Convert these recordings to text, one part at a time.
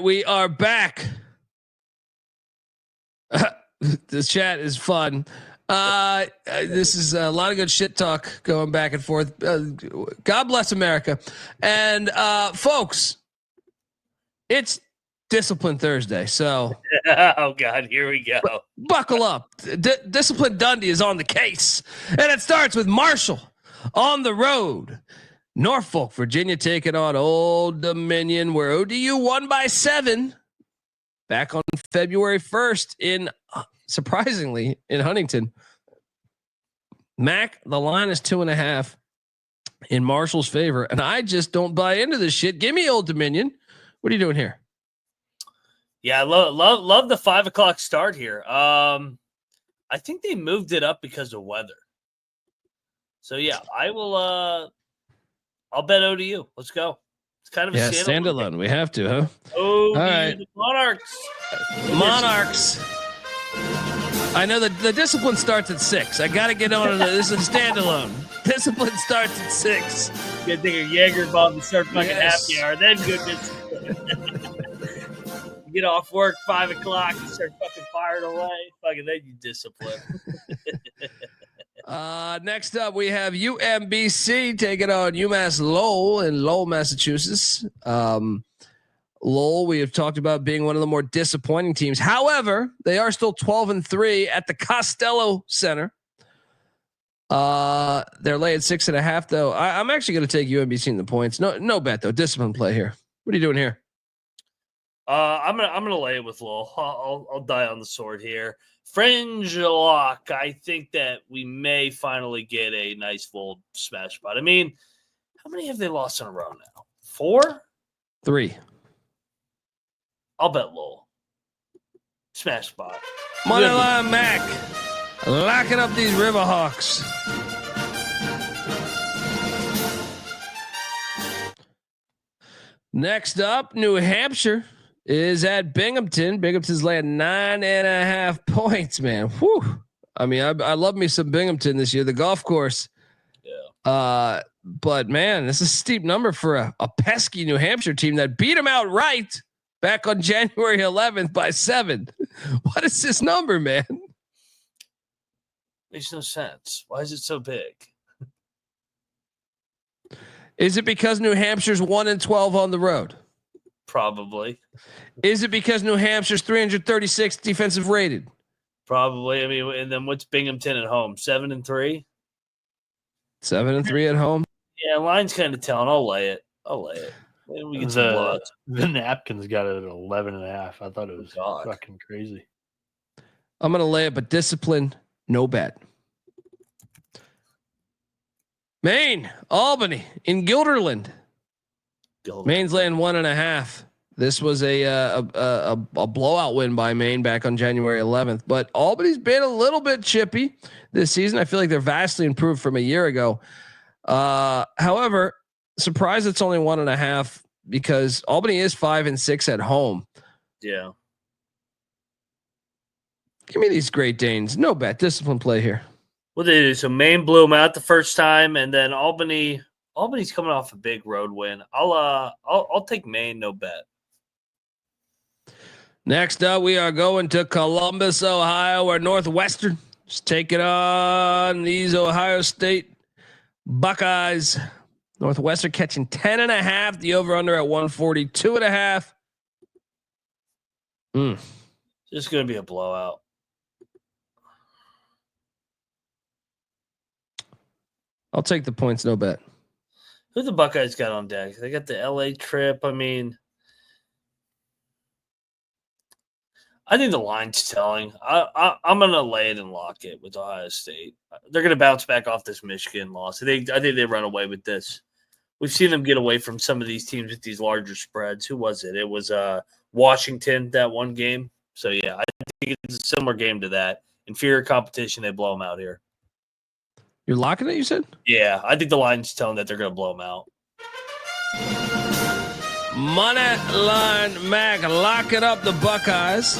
We are back. This chat is fun. This is a lot of good shit talk going back and forth. God bless America. And folks, it's Discipline Thursday. So, oh God, here we go. Buckle up. Discipline Dundee is on the case. And it starts with Marshall on the road. Norfolk, Virginia taking on Old Dominion, where ODU won by 7 back on February 1st in, surprisingly, in Huntington. Mac, the line is 2.5 in Marshall's favor, and I just don't buy into this shit. Give me Old Dominion. What are you doing here? Yeah, love the 5 o'clock start here. I think they moved it up because of weather. So yeah, I will. I'll bet ODU. Let's go. It's kind of a standalone. We have to, huh? Oh, all right. The Monarchs. Monarchs. I know that the discipline starts at 6. I got to get on. This is a standalone. Discipline starts at 6. Good thing a Jaeger bomb to start fucking happy hour. Then good discipline. You get off work 5 o'clock and start fucking firing away. Fucking then you discipline. Next up, we have UMBC taking on UMass Lowell in Lowell, Massachusetts. Lowell, we have talked about being one of the more disappointing teams. However, they are still 12-3 at the Costello Center. They're laying 6.5 though. I'm actually going to take UMBC in the points. No bet though. Discipline play here. What are you doing here? I'm gonna lay it with Lowell. I'll die on the sword here. Fringe lock. I think that we may finally get a nice full smash spot. I mean, how many have they lost in a row now? 4? 3. I'll bet Lowell. Smash spot. Moneyline Mac. Locking up these Riverhawks. Next up, New Hampshire is at Binghamton. Binghamton's laying 9.5 points, man. Whew. I mean, I love me some Binghamton this year. The golf course. Yeah. But man, this is a steep number for a pesky New Hampshire team that beat them outright back on January 11th by 7. What is this number, man? Makes no sense. Why is it so big? Is it because New Hampshire's 1-12 on the road? Probably. Is it because New Hampshire's 336 defensive rated? Probably. I mean, and then what's Binghamton at home? 7-3? 7-3 at home. Yeah, line's kind of telling. I'll lay it. We get some blowouts. The napkins got it at 11.5. I thought it was fucking crazy. I'm gonna lay it, but discipline, no bet. Maine, Albany in Guilderland. Maine's laying 1.5. This was a blowout win by Maine back on January 11th, but Albany's been a little bit chippy this season. I feel like they're vastly improved from a year ago. However, surprised it's only 1.5 because Albany is 5-6 at home. Yeah. Give me these Great Danes. No bet. Discipline play here. What they do? So Maine blew them out the first time, and then Albany's coming off a big road win. I'll take Maine, no bet. Next up, we are going to Columbus, Ohio, where Northwestern is taking on these Ohio State Buckeyes. Northwestern catching 10.5. The over/under at 142.5. This is going to be a blowout. I'll take the points, no bet. Who the Buckeyes got on deck? They got the LA trip. I mean, I think the line's telling. I'm going to lay it and lock it with Ohio State. They're going to bounce back off this Michigan loss. I think they run away with this. We've seen them get away from some of these teams with these larger spreads. Who was it? It was Washington, that one game. So, yeah, I think it's a similar game to that. Inferior competition, they blow them out here. You're locking it, you said? Yeah, I think the line's telling that they're going to blow them out. Money line Mac locking up the Buckeyes.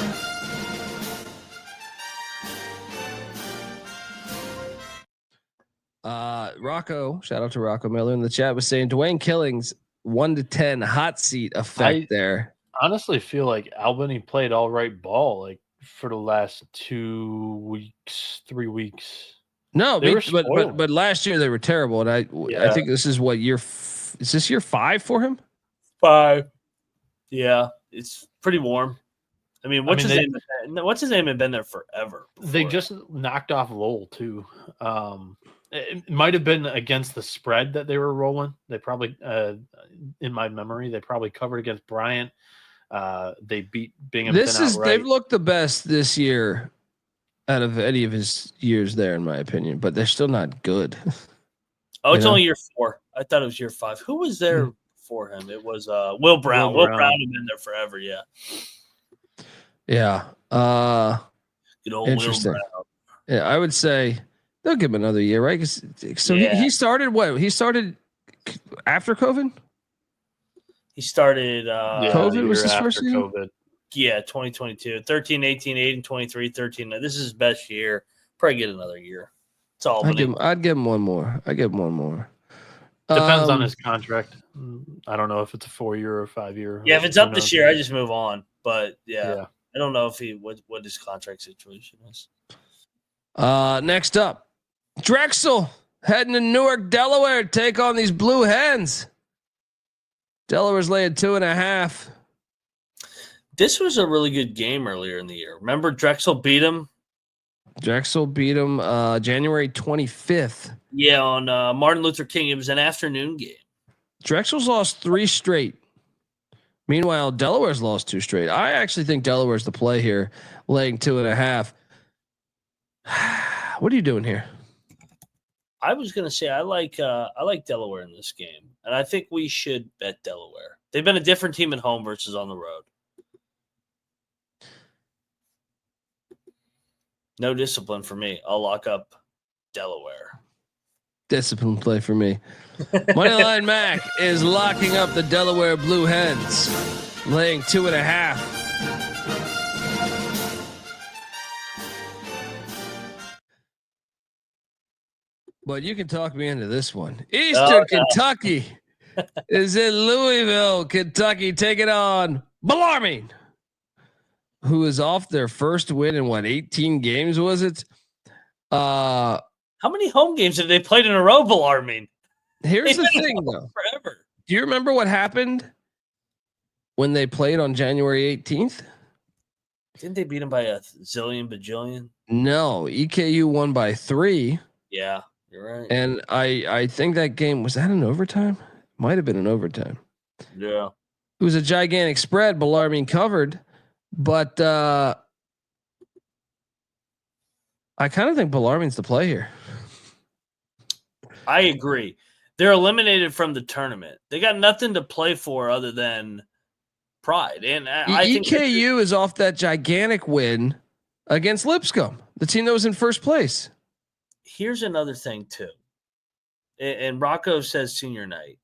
Rocco, shout out to Rocco Miller in the chat, was saying Dwayne Killings 1 to 10 hot seat effect there. honestly feel like Albany played all right ball like for the last 2 weeks, 3 weeks. No, They were but last year they were terrible, and I think this is what is this year 5 for him? 5. Yeah, it's pretty warm. I mean, what's his name had been there forever. They just knocked off Lowell too. It might have been against the spread that they were rolling. They probably, in my memory, they probably covered against Bryant. They beat Binghamton outright. They've looked the best this year out of any of his years there, in my opinion, but they're still not good. Oh, it's only year 4. I thought it was year 5. Who was there for him? It was Will Brown. Will Brown had been there forever. Yeah. Yeah. Good old interesting. Will Brown. Yeah, I would say they'll give him another year, right? He started what? He started after COVID? He started COVID was his first season? COVID. Yeah, 2022. 13, 18, 8, and 23, 13. This is his best year. Probably get another year. It's all. I'd give him one more. Depends on his contract. I don't know if it's a 4-year or 5-year. Yeah, if it's up this year, I just move on. But yeah. I don't know if what his contract situation is. Next up, Drexel heading to Newark, Delaware, to take on these Blue Hens. Delaware's laying 2.5. This was a really good game earlier in the year. Remember Drexel beat them? Drexel beat them January 25th. Yeah, on Martin Luther King. It was an afternoon game. Drexel's lost 3 straight. Meanwhile, Delaware's lost 2 straight. I actually think Delaware's the play here, laying 2.5. What are you doing here? I was going to say I like Delaware in this game, and I think we should bet Delaware. They've been a different team at home versus on the road. No discipline for me. I'll lock up Delaware. Discipline play for me. Moneyline Mac is locking up the Delaware Blue Hens, laying 2.5. But you can talk me into this one. Eastern Kentucky is in Louisville, Kentucky, taking on Bellarmine, who is off their first win in 18 games, was it? How many home games have they played in a row, Bellarmine? Here's the thing, though. Forever. Do you remember what happened when they played on January 18th? Didn't they beat them by a zillion bajillion? No, EKU won by 3. Yeah, you're right. And I think that game, was that an overtime? Might have been an overtime. Yeah. It was a gigantic spread. Bellarmine covered, but I kind of think Bellarmine's the play here. I agree. They're eliminated from the tournament. They got nothing to play for other than pride. And I think EKU is off that gigantic win against Lipscomb, the team that was in first place. Here's another thing too. And Rocco says senior night.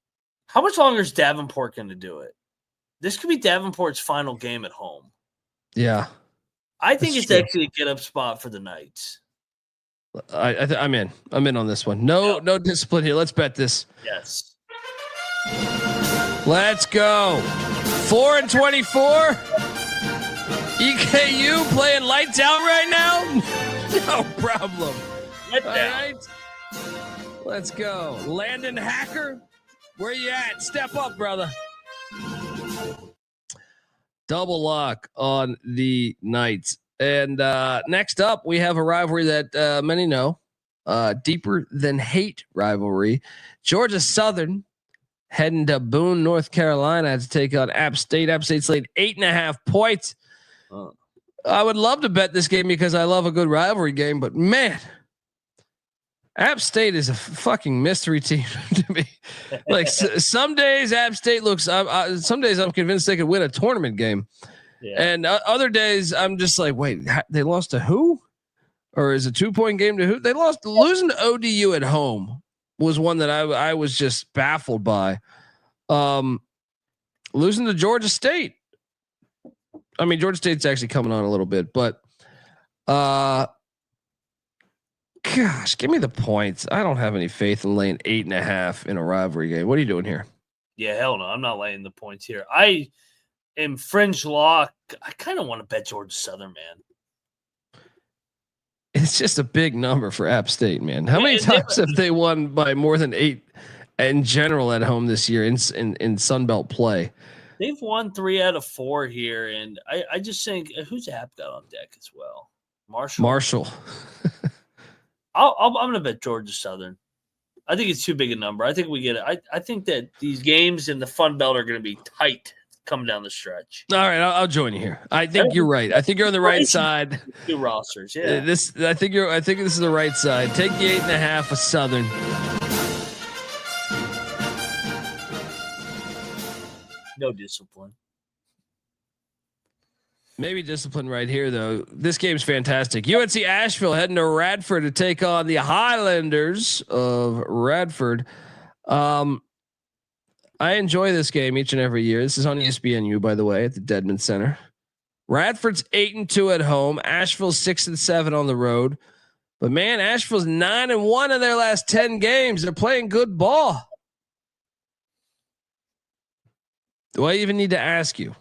How much longer is Davenport going to do it? This could be Davenport's final game at home. Yeah. I think it's actually a get up spot for the Knights. I'm in. I'm in on this one. No discipline here. Let's bet this. Yes. Let's go. 4-24. EKU playing lights out right now. No problem. All right. Let's go. Landon Hacker, where you at? Step up, brother. Double lock on the Knights. And next up, we have a rivalry that many know, deeper than hate rivalry. Georgia Southern heading to Boone, North Carolina to take on App State. App State's laid 8.5 points. I would love to bet this game because I love a good rivalry game, but man, App State is a fucking mystery team to me. Like some days App State looks, some days I'm convinced they could win a tournament game. Yeah. And other days I'm just like, wait, they lost to who? Or is it 2-point game to who? They losing to ODU at home was one that I was just baffled by. Losing to Georgia State. I mean, Georgia State's actually coming on a little bit, but gosh, give me the points. I don't have any faith in laying 8.5 in a rivalry game. What are you doing here? Yeah, hell no. I'm not laying the points here. in fringe lock, I kind of want to bet Georgia Southern, man. It's just a big number for App State, man. How many times have they won by more than 8 in general at home this year in Sun Belt play? They've won 3 out of 4 here, and I just think who's App got on deck as well? Marshall. I'm going to bet Georgia Southern. I think it's too big a number. I think we get it. I think that these games in the Fun Belt are going to be tight coming down the stretch. All right, I'll join you here. I think you're right. I think you're on the right side. 2 rosters, yeah. I think this is the right side. Take the 8.5 of Southern. No discipline. Maybe discipline right here, though. This game's fantastic. UNC Asheville heading to Radford to take on the Highlanders of Radford. I enjoy this game each and every year. This is on ESPNU, by the way, at the Dedman Center. Radford's 8-2 at home. Asheville's 6-7 on the road. But man, Asheville's 9-1 in their last 10 games. They're playing good ball. Do I even need to ask you?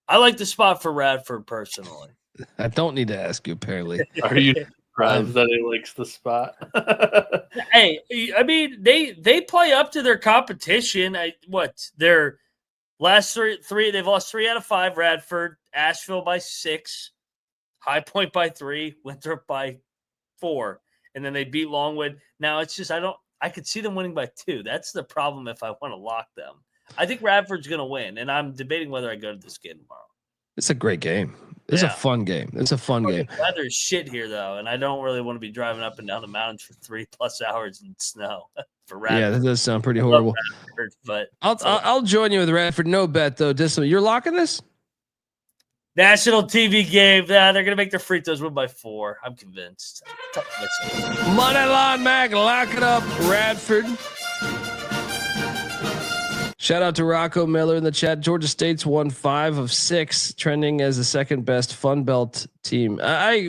I like the spot for Radford personally. I don't need to ask you, apparently. Are you surprised that he likes the spot? Hey, I mean, they play up to their competition. Their last three they've lost 3 out of 5. Radford, Asheville by 6, High Point by 3, Winthrop by 4, and then they beat Longwood. Now it's just I could see them winning by 2. That's the problem if I want to lock them. I think Radford's going to win, and I'm debating whether I go to this game tomorrow. It's a great game. It's a fun game. It's a fun game. The weather's shit here, though, and I don't really want to be driving up and down the mountains for 3+ hours in snow for Radford. Yeah, that does sound pretty horrible. Radford, but I'll join you with Radford. No bet, though. You're locking this? National TV game. They're going to make their free throws win by 4. I'm convinced. Moneyline Mac, lock it up, Radford. Shout out to Rocco Miller in the chat. Georgia State's won 5 of 6, trending as the second best Fun Belt team.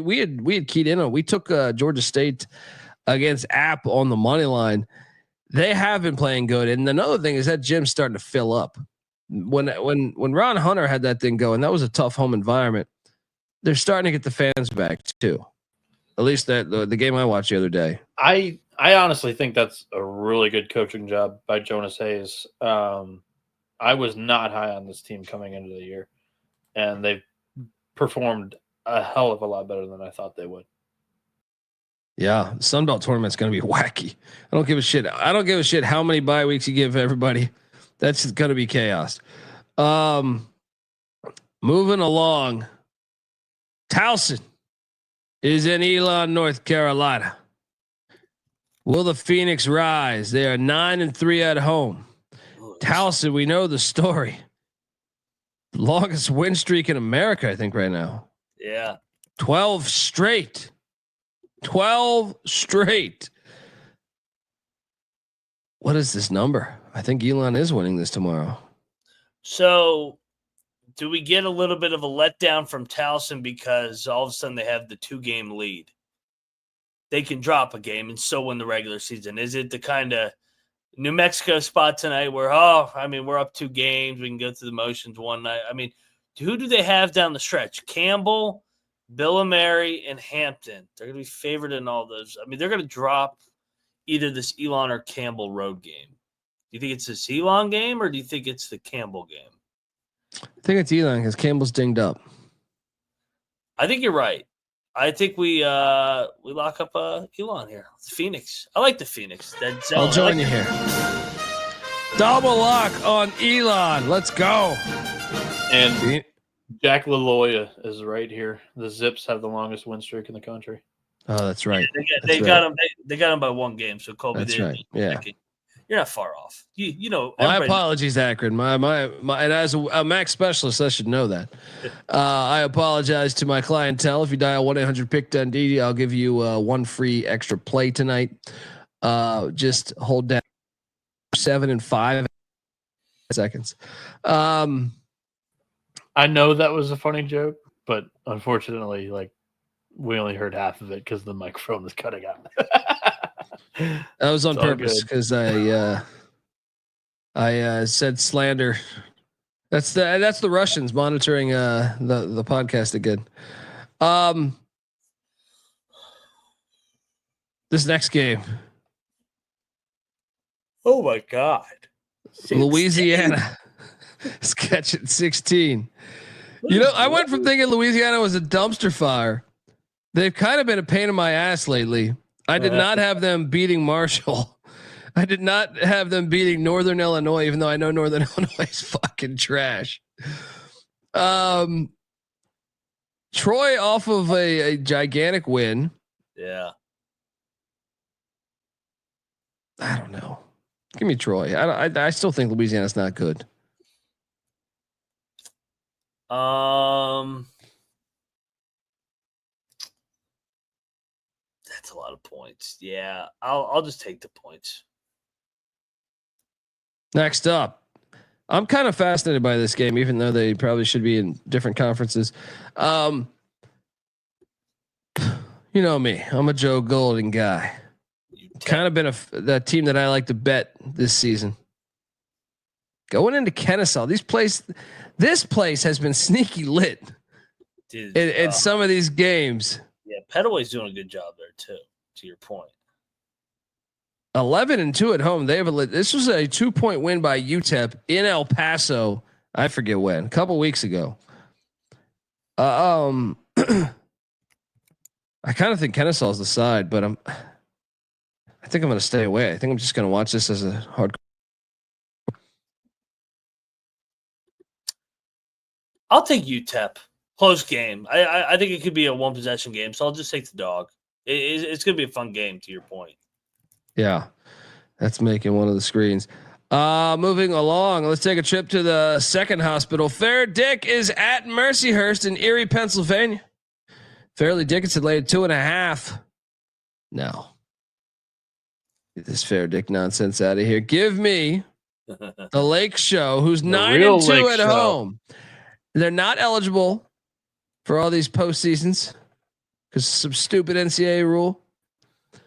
We had keyed in on. We took Georgia State against App on the money line. They have been playing good, and another thing is that gym's starting to fill up. When Ron Hunter had that thing going, that was a tough home environment. They're starting to get the fans back too. At least the game I watched the other day. I honestly think that's a really good coaching job by Jonas Hayes. I was not high on this team coming into the year, and they've performed a hell of a lot better than I thought they would. Yeah, the Sun Belt tournament's going to be wacky. I don't give a shit. I don't give a shit how many bye weeks you give everybody. That's going to be chaos. Moving along, Towson is in Elon, North Carolina. Will the Phoenix rise? They are 9-3 at home. Towson, we know the story. Longest win streak in America, I think, right now. Yeah. 12 straight. 12 straight. What is this number? I think Elon is winning this tomorrow. So do we get a little bit of a letdown from Towson because all of a sudden they have the 2-game lead? They can drop a game and so win the regular season. Is it the kind of New Mexico spot tonight where, we're up 2 games. We can go through the motions one night. I mean, who do they have down the stretch? Campbell, Bill and Mary, and Hampton. They're going to be favored in all those. I mean, they're going to drop either this Elon or Campbell road game. Do you think it's this Elon game or do you think it's the Campbell game? I think it's Elon because Campbell's dinged up. I think you're right. I think we lock up Elon here. Phoenix. I like the Phoenix. I'll join you here. Double lock on Elon. Let's go. And Jack LaLoya is right here. The Zips have the longest win streak in the country. Oh, that's right. They got him. They got him by 1 game. So Colby, that's right. Yeah, you're not far off. You know. My apologies, Akron. My and as a Mac specialist, I should know that. I apologize to my clientele. If you dial 1-800-PIC-DUNDEE, I'll give you 1 free extra play tonight. Just hold down 7 and 5 seconds. I know that was a funny joke, but unfortunately, we only heard half of it because the microphone was cutting out. That was on purpose because I said slander That's the Russians monitoring the podcast again. This next game. Oh my God. Louisiana is catching 16. You know, I went from thinking Louisiana was a dumpster fire. They've kind of been a pain in my ass lately. I did not have them beating Marshall. I did not have them beating Northern Illinois, even though I know Northern Illinois is fucking trash. Troy off of a gigantic win. Yeah. I don't know. Give me Troy. I still think Louisiana's not good. That's a lot of points. Yeah, I'll just take the points. Next up, I'm kind of fascinated by this game, even though they probably should be in different conferences. You know me, I'm a Joe Golden guy. Kind of been the team that I like to bet this season. Going into Kennesaw, this place has been sneaky lit. Dude, in some of these games. Yeah, Petaway's doing a good job there too. To your point, 11-2 at home. This was a 2-point win by UTEP in El Paso. I forget when, a couple weeks ago. I kind of think Kennesaw's the side, but I think I'm going to stay away. I think I'm just going to watch this as a hard. I'll take UTEP. Close game. I think it could be a one possession game, so I'll just take the dog. It's going to be a fun game, to your point. Yeah, that's making one of the screens. Moving along, let's take a trip to the second hospital. Fair Dick is at Mercyhurst in Erie, Pennsylvania. Fairleigh Dickinson laid 2.5. No. Get this Fair Dick nonsense out of here. Give me the Lake Show, who's 9-2 at home. They're not eligible for all these postseasons because some stupid NCAA rule.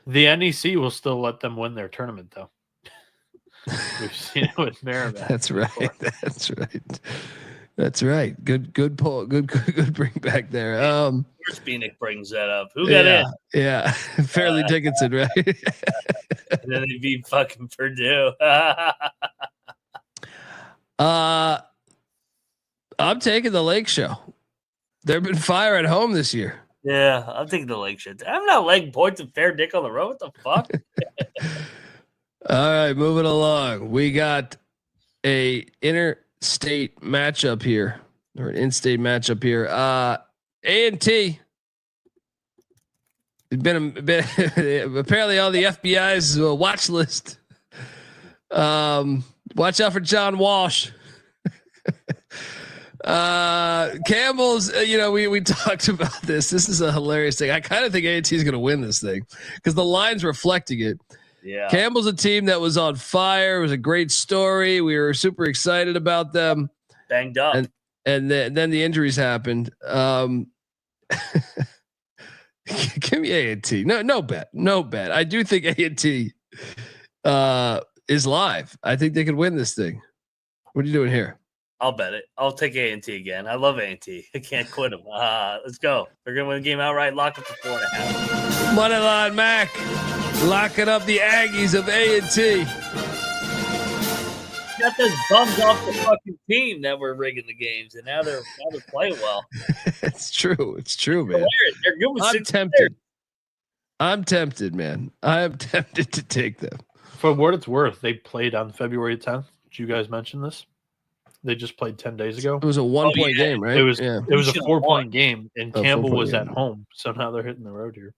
The NEC will still let them win their tournament, though. We've seen it with Maryland. That's right. Before. That's right. That's right. Good pull. Good bring back there. First Bienick brings that up. Who got in? Yeah. Fairleigh Dickinson, right? And then they beat fucking Purdue. I'm taking the Lake Show. They've been fire at home this year. Yeah, I'm taking the Lake Show. I'm not laying points of Fair Dick on the road. What the fuck? All right, moving along. We got a interstate matchup here, or an in-state matchup here. A&T. It's been apparently on the FBI's watch list. Watch out for John Walsh. Campbell's, we talked about this. This is a hilarious thing. I kind of think A&T is going to win this thing because the line's reflecting it. Yeah. Campbell's a team that was on fire. It was a great story. We were super excited about them. Banged up. And then the injuries happened. Give me A&T. No bet. I do think A&T is live. I think they could win this thing. What are you doing here? I'll bet it. I'll take A&T again. I love A&T. I can't quit them. Let's go. They're going to win the game outright. Lock up the 4.5. Moneyline Mac. Locking up the Aggies of A&T. Got those bums off the fucking team that were rigging the games, and now they're playing well. It's true. It's true, man. They're good with I'm tempted. I'm tempted, man. I am tempted to take them. For what it's worth, they played on February 10th. Did you guys mention this? They just played 10 days ago. It was a 1-point game, right? It was a 4-point game, and Campbell was at home. So now they're hitting the road here.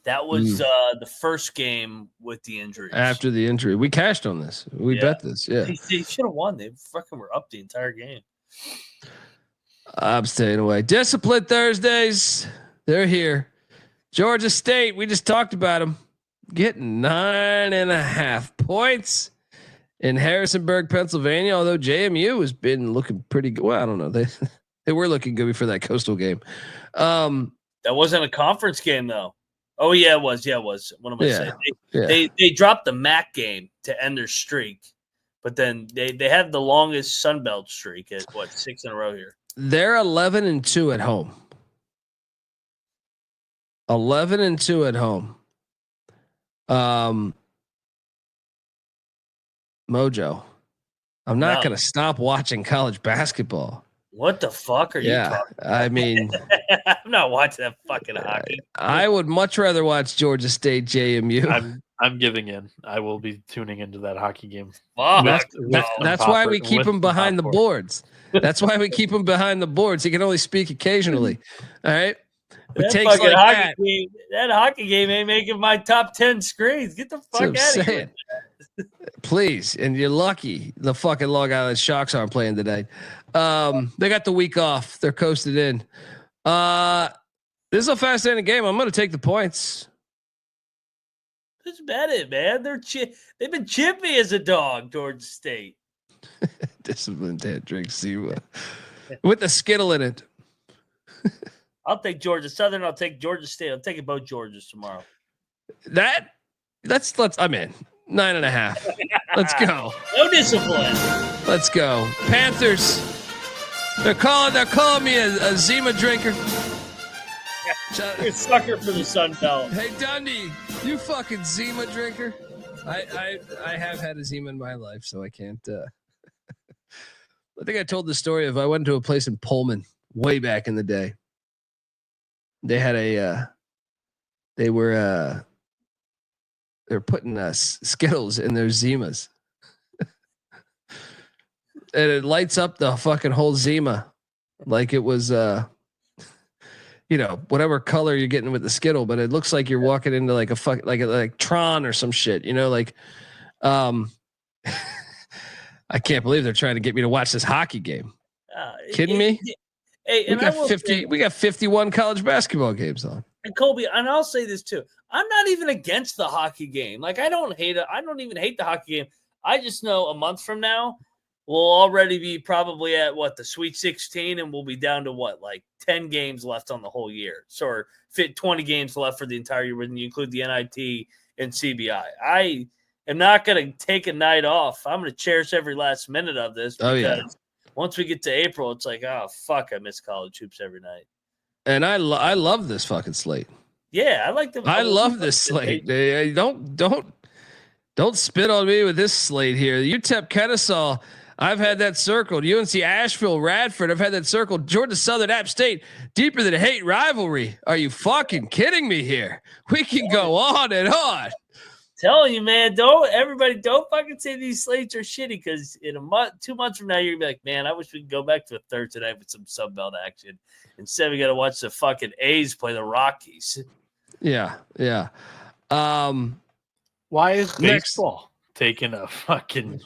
That was the first game with the injuries. After the injury. We cashed on this. We bet this. Yeah. They should have won. They fucking were up the entire game. I'm staying away. Discipline Thursdays. They're here. Georgia State. We just talked about them. Getting 9.5 points in Harrisonburg, Pennsylvania. Although JMU has been looking pretty good. Well, I don't know. They were looking good before that Coastal game. That wasn't a conference game though. Oh yeah, it was. Yeah, it was. What am I saying? They dropped the MAC game to end their streak, But then they have the longest Sun Belt streak at 6 in a row here. They're 11-2 at home. 11-2 at home. Mojo, I'm not going to stop watching college basketball. What the fuck are you talking about? I mean, I'm not watching that fucking hockey. I would much rather watch Georgia State JMU. I'm giving in. I will be tuning into that hockey game. That's why we keep him behind the boards. That's why we keep him behind the boards. He can only speak occasionally. All right. That takes like that hockey game ain't making my top 10 screens. Get the fuck out of here. Please. And you're lucky the fucking Long Island Sharks aren't playing today. They got the week off. They're coasted in. This is a fascinating game. I'm going to take the points. Just bet it, man. They've been chippy as a dog, Georgia State. Disciplined Dant drinks Zima with the Skittle in it. I'll take Georgia Southern. I'll take Georgia State. I'm taking both Georgias tomorrow. Let's. I'm in 9.5. Let's go. No discipline. Let's go. Panthers. They're calling me a Zima drinker. You're a sucker for the Sun Belt. Hey Dundee, you fucking Zima drinker. I have had a Zima in my life, so I can't. I think I told the story of I went to a place in Pullman way back in the day. They had they were putting Skittles in their Zimas. And it lights up the fucking whole Zima like it was whatever color you're getting with the Skittle, but it looks like you're walking into like a like Tron or some shit, I can't believe they're trying to get me to watch this hockey game. Kidding me? Hey, we got 51 college basketball games on. And Colby, and I'll say this too. I'm not even against the hockey game. Like I don't even hate the hockey game. I just know a month from now we'll already be probably at the Sweet 16, and we'll be down to 10 games left on the whole year. So or 20 games left for the entire year when you include the NIT and CBI. I am not going to take a night off. I'm going to cherish every last minute of this because once we get to April, it's like, oh fuck, I miss college hoops every night. And I love this fucking slate. Yeah, I like I love this slate. Don't spit on me with this slate here. UTEP Kennesaw, I've had that circled. UNC Asheville, Radford, I've had that circled. Georgia Southern, App State, deeper than hate rivalry. Are you fucking kidding me here? We can go on and on. Telling you, man, don't fucking say these slates are shitty because in 2 months from now, you're gonna be like, man, I wish we could go back to a Thursday night with some Sunbelt action. Instead, we got to watch the fucking A's play the Rockies. Yeah. Why is baseball taking a fucking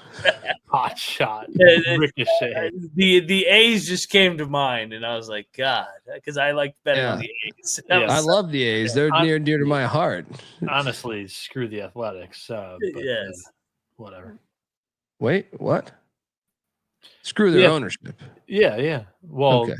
hot shot? Ricochet. The A's just came to mind, and I was like, God, because I like betting on the A's. I love the A's. They're near and dear to my heart. Honestly, screw the Athletics. Whatever. Wait, what? Screw their ownership. Yeah. Well, okay.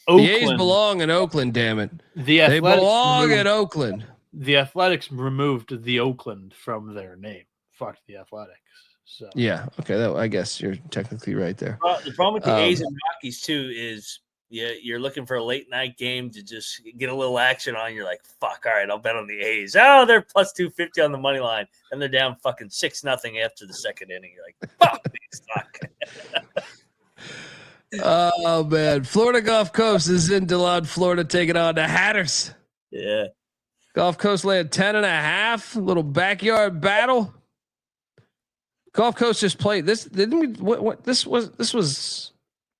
The A's belong in Oakland, damn it. They belong in Oakland. The Athletics removed the Oakland from their name. Fuck the Athletics. So yeah, okay. I guess you're technically right there. The problem with the A's and Rockies too is you're looking for a late night game to just get a little action on. You're like, fuck, all right, I'll bet on the A's. Oh, they're plus 250 on the money line, and they're down fucking 6-0 after the second inning. You're like, fuck, they suck. Oh man, Florida Gulf Coast is in DeLon, Florida, taking on the Hatters. Yeah, Gulf Coast laying 10.5. Little backyard battle. Gulf Coast just played this. Didn't we? What? This was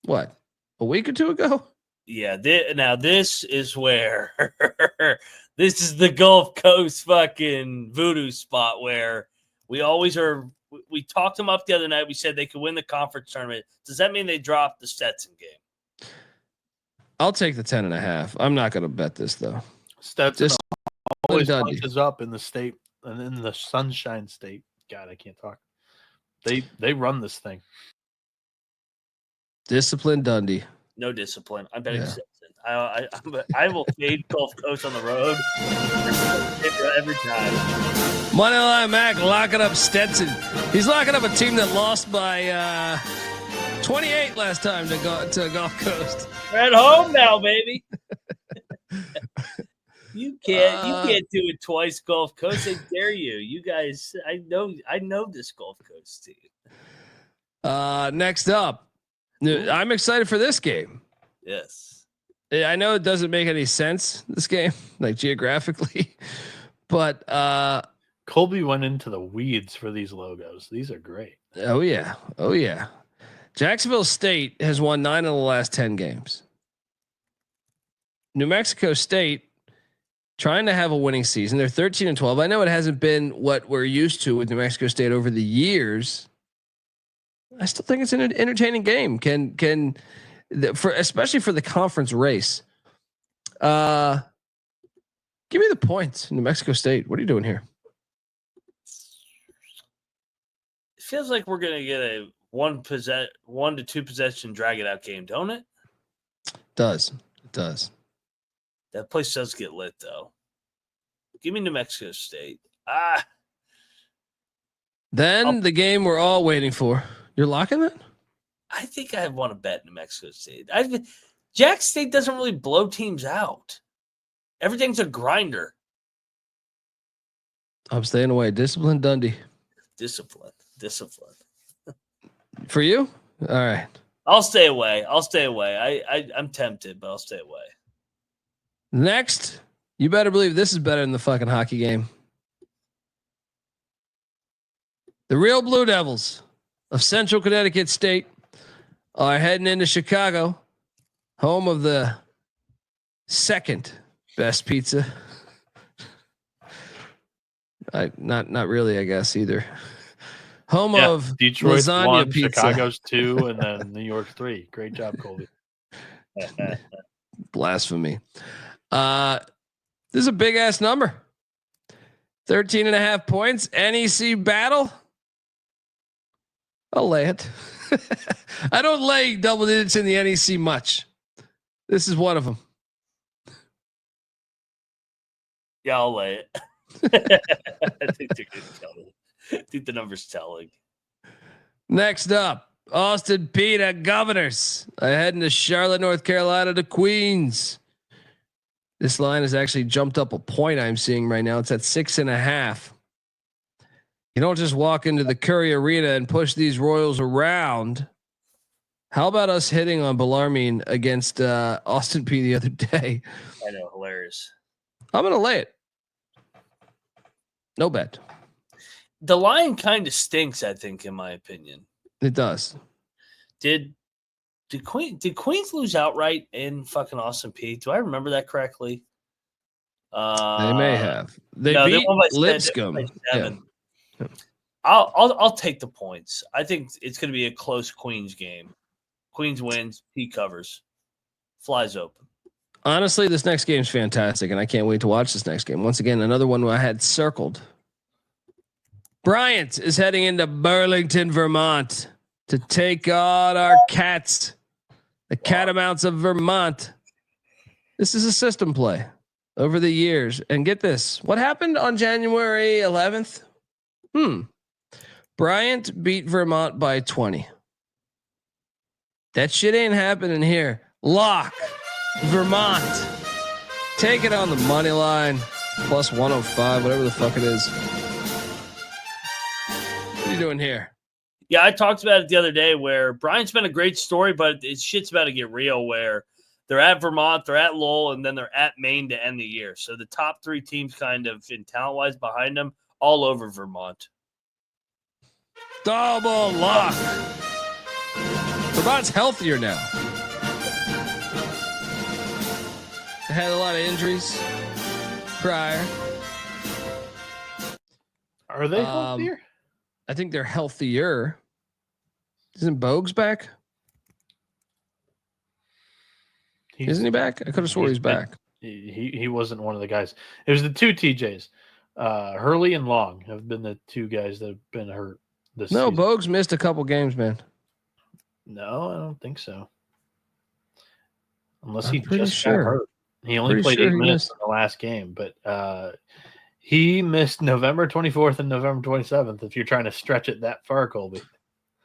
what? A week or two ago. Yeah. Now this is where this is the Gulf Coast fucking voodoo spot where we always are. We talked them up the other night. We said they could win the conference tournament. Does that mean they dropped the Stetson game? I'll take the 10.5. I'm not going to bet this though. Stetson always punches up in the state and in the Sunshine State. God, I can't talk. They run this thing. Discipline Dundee. No discipline. I'm betting Stetson. I will fade Gulf Coast on the road every time. Moneyline Mac locking up Stetson. He's locking up a team that lost by 28 last time to Gulf Coast. We're at home now, baby. You can't do it twice, Gulf Coast. I dare you. You guys, I know this Gulf Coast team. Next up, I'm excited for this game. Yes. I know it doesn't make any sense, this game, like geographically, but Colby went into the weeds for these logos. These are great. Oh yeah. Jacksonville State has won 9 of the last 10 games. New Mexico State trying to have a winning season. They're 13-12. I know it hasn't been what we're used to with New Mexico State over the years. I still think it's an entertaining game. Especially for the conference race. Give me the points, New Mexico State. What are you doing here? It feels like we're gonna get a 1 to 2 possession drag it out game, don't it? It does. That place does get lit though. Give me New Mexico State. Then the game we're all waiting for. You're locking it? I think I want to bet New Mexico State. Jax State doesn't really blow teams out. Everything's a grinder. I'm staying away. Discipline Dundee. Discipline. For you? All right. I'll stay away. I'm tempted, but I'll stay away. Next, you better believe this is better than the fucking hockey game. The real Blue Devils of Central Connecticut State are heading into Chicago, home of the second best pizza. Not really, I guess either. Home of Detroit's lasagna 1, pizza. Chicago's 2, and then New York's 3. Great job, Colby. Blasphemy. This is a big ass number. 13.5 points. NEC battle. I'll lay it. I don't lay double digits in the NEC much. This is one of them. Yeah, I'll lay it. I think they're going to tell me. I think the number's telling. Next up, Austin Peay to Governors. Heading to Charlotte, North Carolina to Queens. This line has actually jumped up a point I'm seeing right now. It's at 6.5. You don't just walk into the Curry Arena and push these Royals around. How about us hitting on Bellarmine against Austin Peay the other day? I know, hilarious. I'm going to lay it. No bet. The line kind of stinks, I think, in my opinion. It does. Did Queens lose outright in fucking Austin Peay? Do I remember that correctly? They may have. They beat won by Lipscomb. Yeah. I'll take the points. I think it's going to be a close Queens game. Queens wins. Peay covers. Flies open. Honestly, this next game's fantastic, and I can't wait to watch this next game. Once again, another one I had circled. Bryant is heading into Burlington, Vermont to take on our Cats, the Catamounts of Vermont. This is a system play over the years. And get this, what happened on January 11th? Bryant beat Vermont by 20. That shit ain't happening here. Lock Vermont. Take it on the money line. Plus 105, whatever the fuck it is. What are you doing here? Yeah, I talked about it the other day where Bryant's been a great story, but shit's about to get real where they're at Vermont, they're at Lowell, and then they're at Maine to end the year. So the top 3 teams kind of in talent-wise behind them, all over Vermont. Double lock. Vermont's healthier now. They had a lot of injuries prior. Are they healthier? I think they're healthier. Isn't Bogues back? Isn't he back? I could have swore he's back. He wasn't one of the guys. It was the 2 TJs. Hurley and Long have been the 2 guys that have been hurt this season. Bogues missed a couple games, man. No, I don't think so. unless I'm he pretty just sure. got hurt. He only Pretty played sure 8 he minutes missed. in the last game, but he missed November 24th and November 27th. If you're trying to stretch it that far, Colby.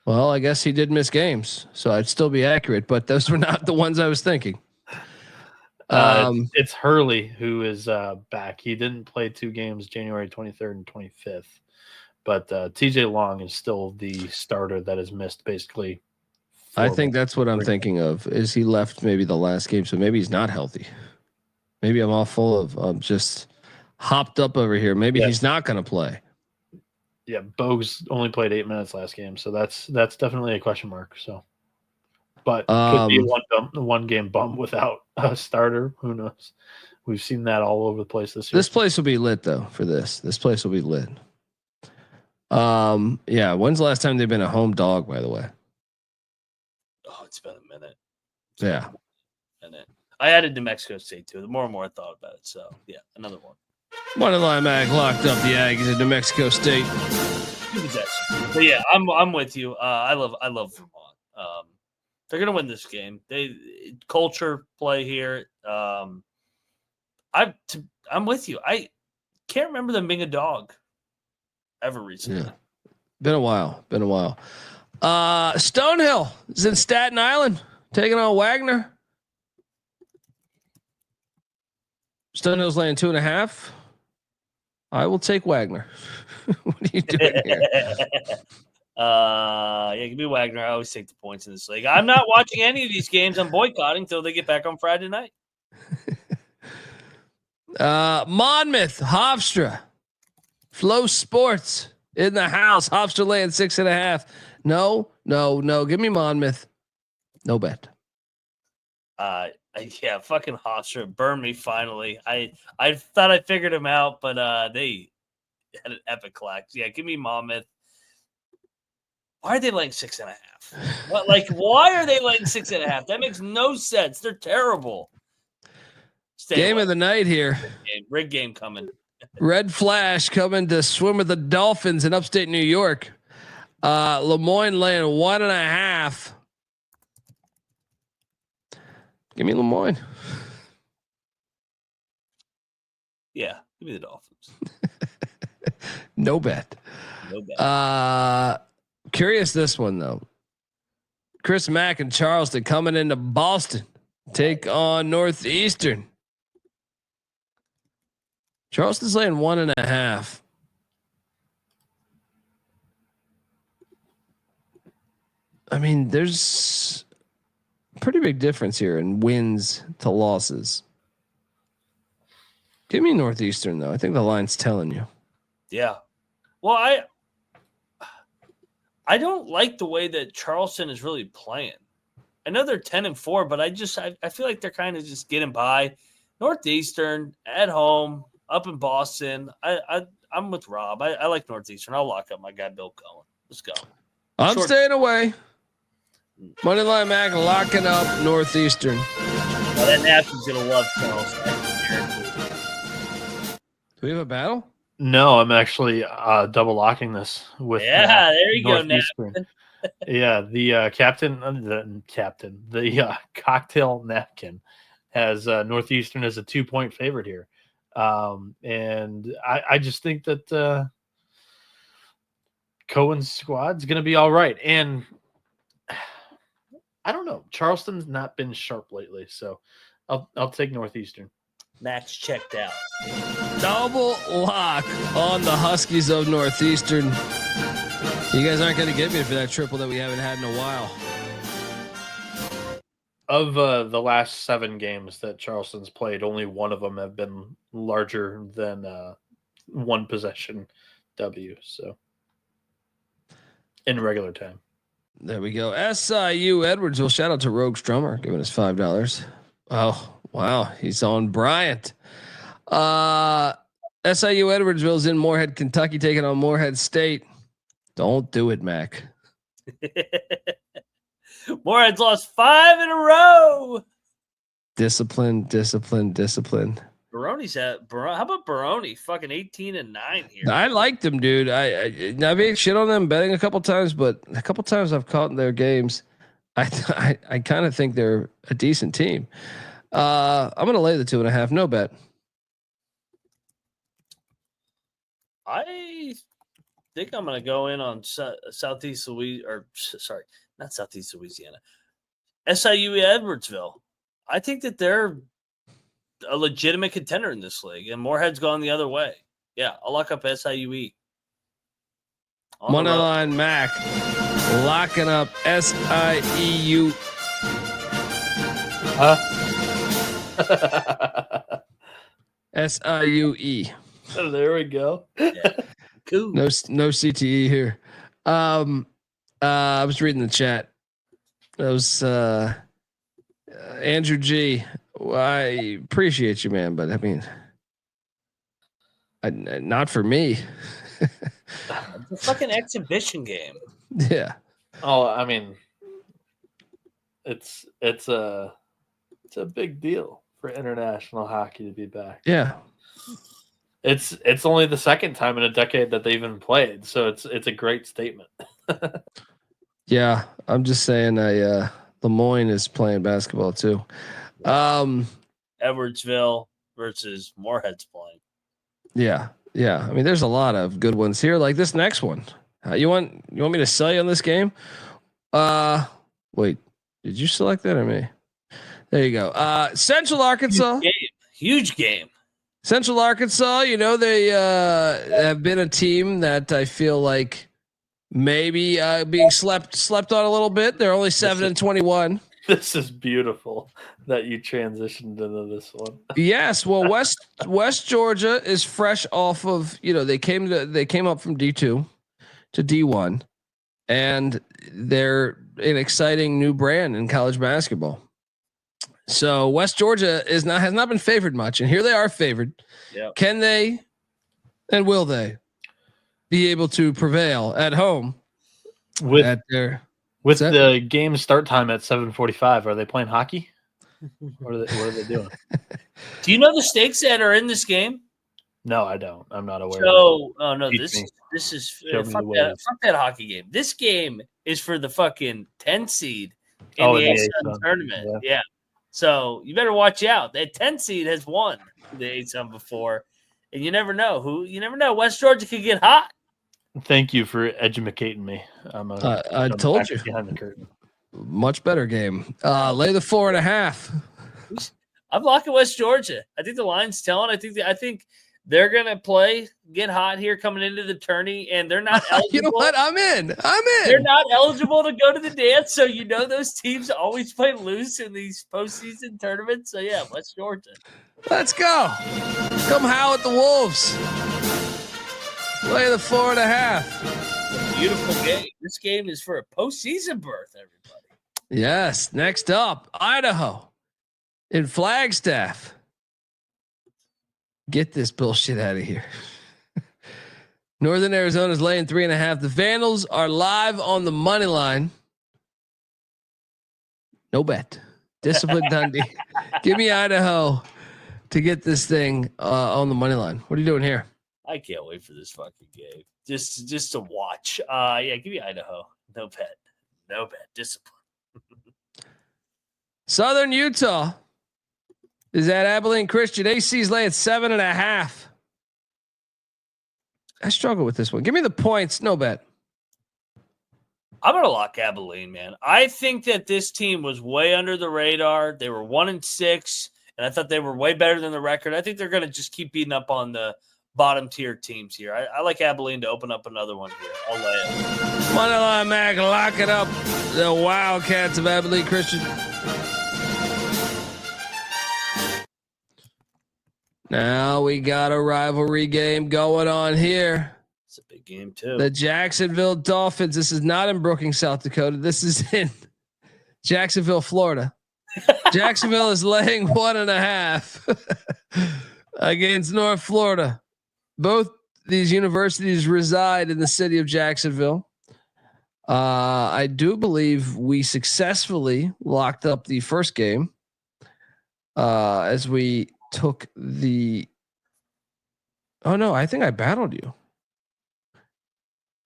Well, I guess he did miss games, so I'd still be accurate, but those were not the ones I was thinking. It's Hurley who is back. He didn't play 2 games, January 23rd and 25th, but TJ Long is still the starter that has missed basically. I think that's what I'm thinking of. Is he left maybe the last game, so maybe he's not healthy. Maybe I'm all full of just hopped up over here. Maybe he's not going to play. Yeah, Bogues only played 8 minutes last game, so that's definitely a question mark. So, but could be a one game bump without a starter. Who knows? We've seen that all over the place this year. This place will be lit though. For this place will be lit. Yeah. When's the last time they've been a home dog? By the way. Oh, it's been a minute. Yeah. I added New Mexico State too. The more and more I thought about it, so yeah, another one. Moneyline Mag locked up the Aggies at New Mexico State. But yeah, I'm with you. I love Vermont. They're gonna win this game. Culture play here. I'm with you. I can't remember them being a dog ever recently. Yeah. Been a while. Stonehill is in Staten Island taking on Wagner. Stonehill's laying 2.5. I will take Wagner. What are you doing here? Yeah, give me Wagner. I always take the points in this league. I'm not watching any of these games. I'm boycotting until they get back on Friday night. Monmouth, Hofstra, Flow Sports in the house. Hofstra laying 6.5. No. Give me Monmouth. No bet. Yeah, fucking Hofstra burned me finally. I thought I figured him out, but they had an epic collapse. Yeah, give me Monmouth. Why are they laying 6.5? What? Like, why are they laying 6.5? That makes no sense. They're terrible. Game of the night here. Rig game coming. Red Flash coming to swim with the Dolphins in upstate New York. Lemoyne laying 1.5. Give me Lemoyne. Yeah, give me the Dolphins. No bet. Curious this one though. Chris Mack and Charleston coming into Boston. Take on Northeastern. Charleston's laying 1.5. I mean, there's a pretty big difference here in wins to losses. Give me Northeastern though. I think the line's telling you. Yeah. Well, I don't like the way that Charleston is really playing. I know they're 10-4, but I feel like they're kind of just getting by. Northeastern at home, up in Boston. I'm with Rob. I like Northeastern. I'll lock up my guy Bill Cohen. Let's go. I'm staying away. Moneyline Mac locking up Northeastern. Well, that Nashville's gonna love Charleston. Do we have a battle? No, I'm actually double locking this with. Yeah, there you go. Yeah, the cocktail napkin has Northeastern as a 2-point favorite here, and I just think that Cohen's squad's going to be all right. And I don't know, Charleston's not been sharp lately, so I'll take Northeastern. Max checked out. Double lock on the Huskies of Northeastern. You guys aren't going to get me for that triple that we haven't had in a while. Of the last 7 games that Charleston's played, only one of them have been larger than one possession W. So in regular time. There we go. SIU Edwardsville. Shout out to Rogues Drummer giving us $5. Oh, wow. He's on Bryant. SIU Edwardsville's in Moorhead, Kentucky, taking on Moorhead State. Don't do it, Mac. Moorhead's lost 5 in a row. Discipline. Baroni's how about Baroni? Fucking 18-9 here. I liked them, dude. I made shit on them betting a couple times, but a couple times I've caught in their games. I kind of think they're a decent team. I'm gonna lay the 2.5. No bet. I think I'm going to go in on Southeast Louisiana, or sorry, not Southeast Louisiana, SIU Edwardsville. I think that they're a legitimate contender in this league, and Moorhead's gone the other way. Yeah, I'll lock up SIUE. Moneyline Mac locking up SIEU. SIUE. Oh, there we go. Yeah. Cool. No CTE here. I was reading the chat. That was Andrew G. I appreciate you, man, but I mean, not for me. It's a fucking exhibition game. Yeah. Oh, I mean, it's a big deal for international hockey to be back. Yeah. It's only the second time in a decade that they've even played, so it's a great statement. Yeah, I'm just saying. Lemoyne is playing basketball too. Edwardsville versus Moorhead's playing. Yeah. I mean, there's a lot of good ones here. Like this next one. You want me to sell you on this game? Wait, did you select that or me? There you go. Central Arkansas. Huge game. Central Arkansas, they have been a team that I feel like maybe being slept on a little bit. They're only 7-21. This is beautiful that you transitioned into this one. Yes, well, West Georgia is fresh off of they came up from D2 to D1, and they're an exciting new brand in college basketball. So West Georgia has not been favored much, and here they are favored. Yep. Can they and will they be able to prevail at home with the game start time at 7:45? Are they playing hockey? What are they doing? Do you know the stakes that are in this game? No, I don't. I'm not aware. This is fuck that hockey game. This game is for the fucking 10 seed in the ASUN tournament. Yeah. So you better watch out. That 10 seed has won the ASUN before, and you never know You never know. West Georgia could get hot. Thank you for educating me. I told you. Behind the curtain. Much better game. Lay the 4.5. I'm locking West Georgia. I think the line's telling. I think they're gonna get hot here coming into the tourney, and they're not eligible. You know what? I'm in. They're not eligible to go to the dance, so those teams always play loose in these postseason tournaments. So yeah, West Georgia. Let's go. Come howl at the Wolves. Lay the 4.5. Beautiful game. This game is for a postseason berth, everybody. Yes. Next up, Idaho in Flagstaff. Get this bullshit out of here. Northern Arizona's laying 3.5. The Vandals are live on the money line. No bet. Discipline Dundee. Give me Idaho to get this thing on the money line. What are you doing here? I can't wait for this fucking game. Just to watch. Give me Idaho. No bet. Discipline. Southern Utah is at Abilene Christian. AC's laying 7.5. I struggle with this one. Give me the points. No bet. I'm gonna lock Abilene, man. I think that this team was way under the radar. They were 1-6, and I thought they were way better than the record. I think they're gonna just keep beating up on the bottom tier teams here. I like Abilene to open up another one here. I'll lay it. Moneyline Mac, lock it up. The Wildcats of Abilene Christian. Now we got a rivalry game going on here. It's a big game too. The Jacksonville Dolphins. This is not in Brookings, South Dakota. This is in Jacksonville, Florida. Jacksonville is laying 1.5 against North Florida. Both these universities reside in the city of Jacksonville. I do believe we successfully locked up the first game as we took the. Oh no, I think I battled you.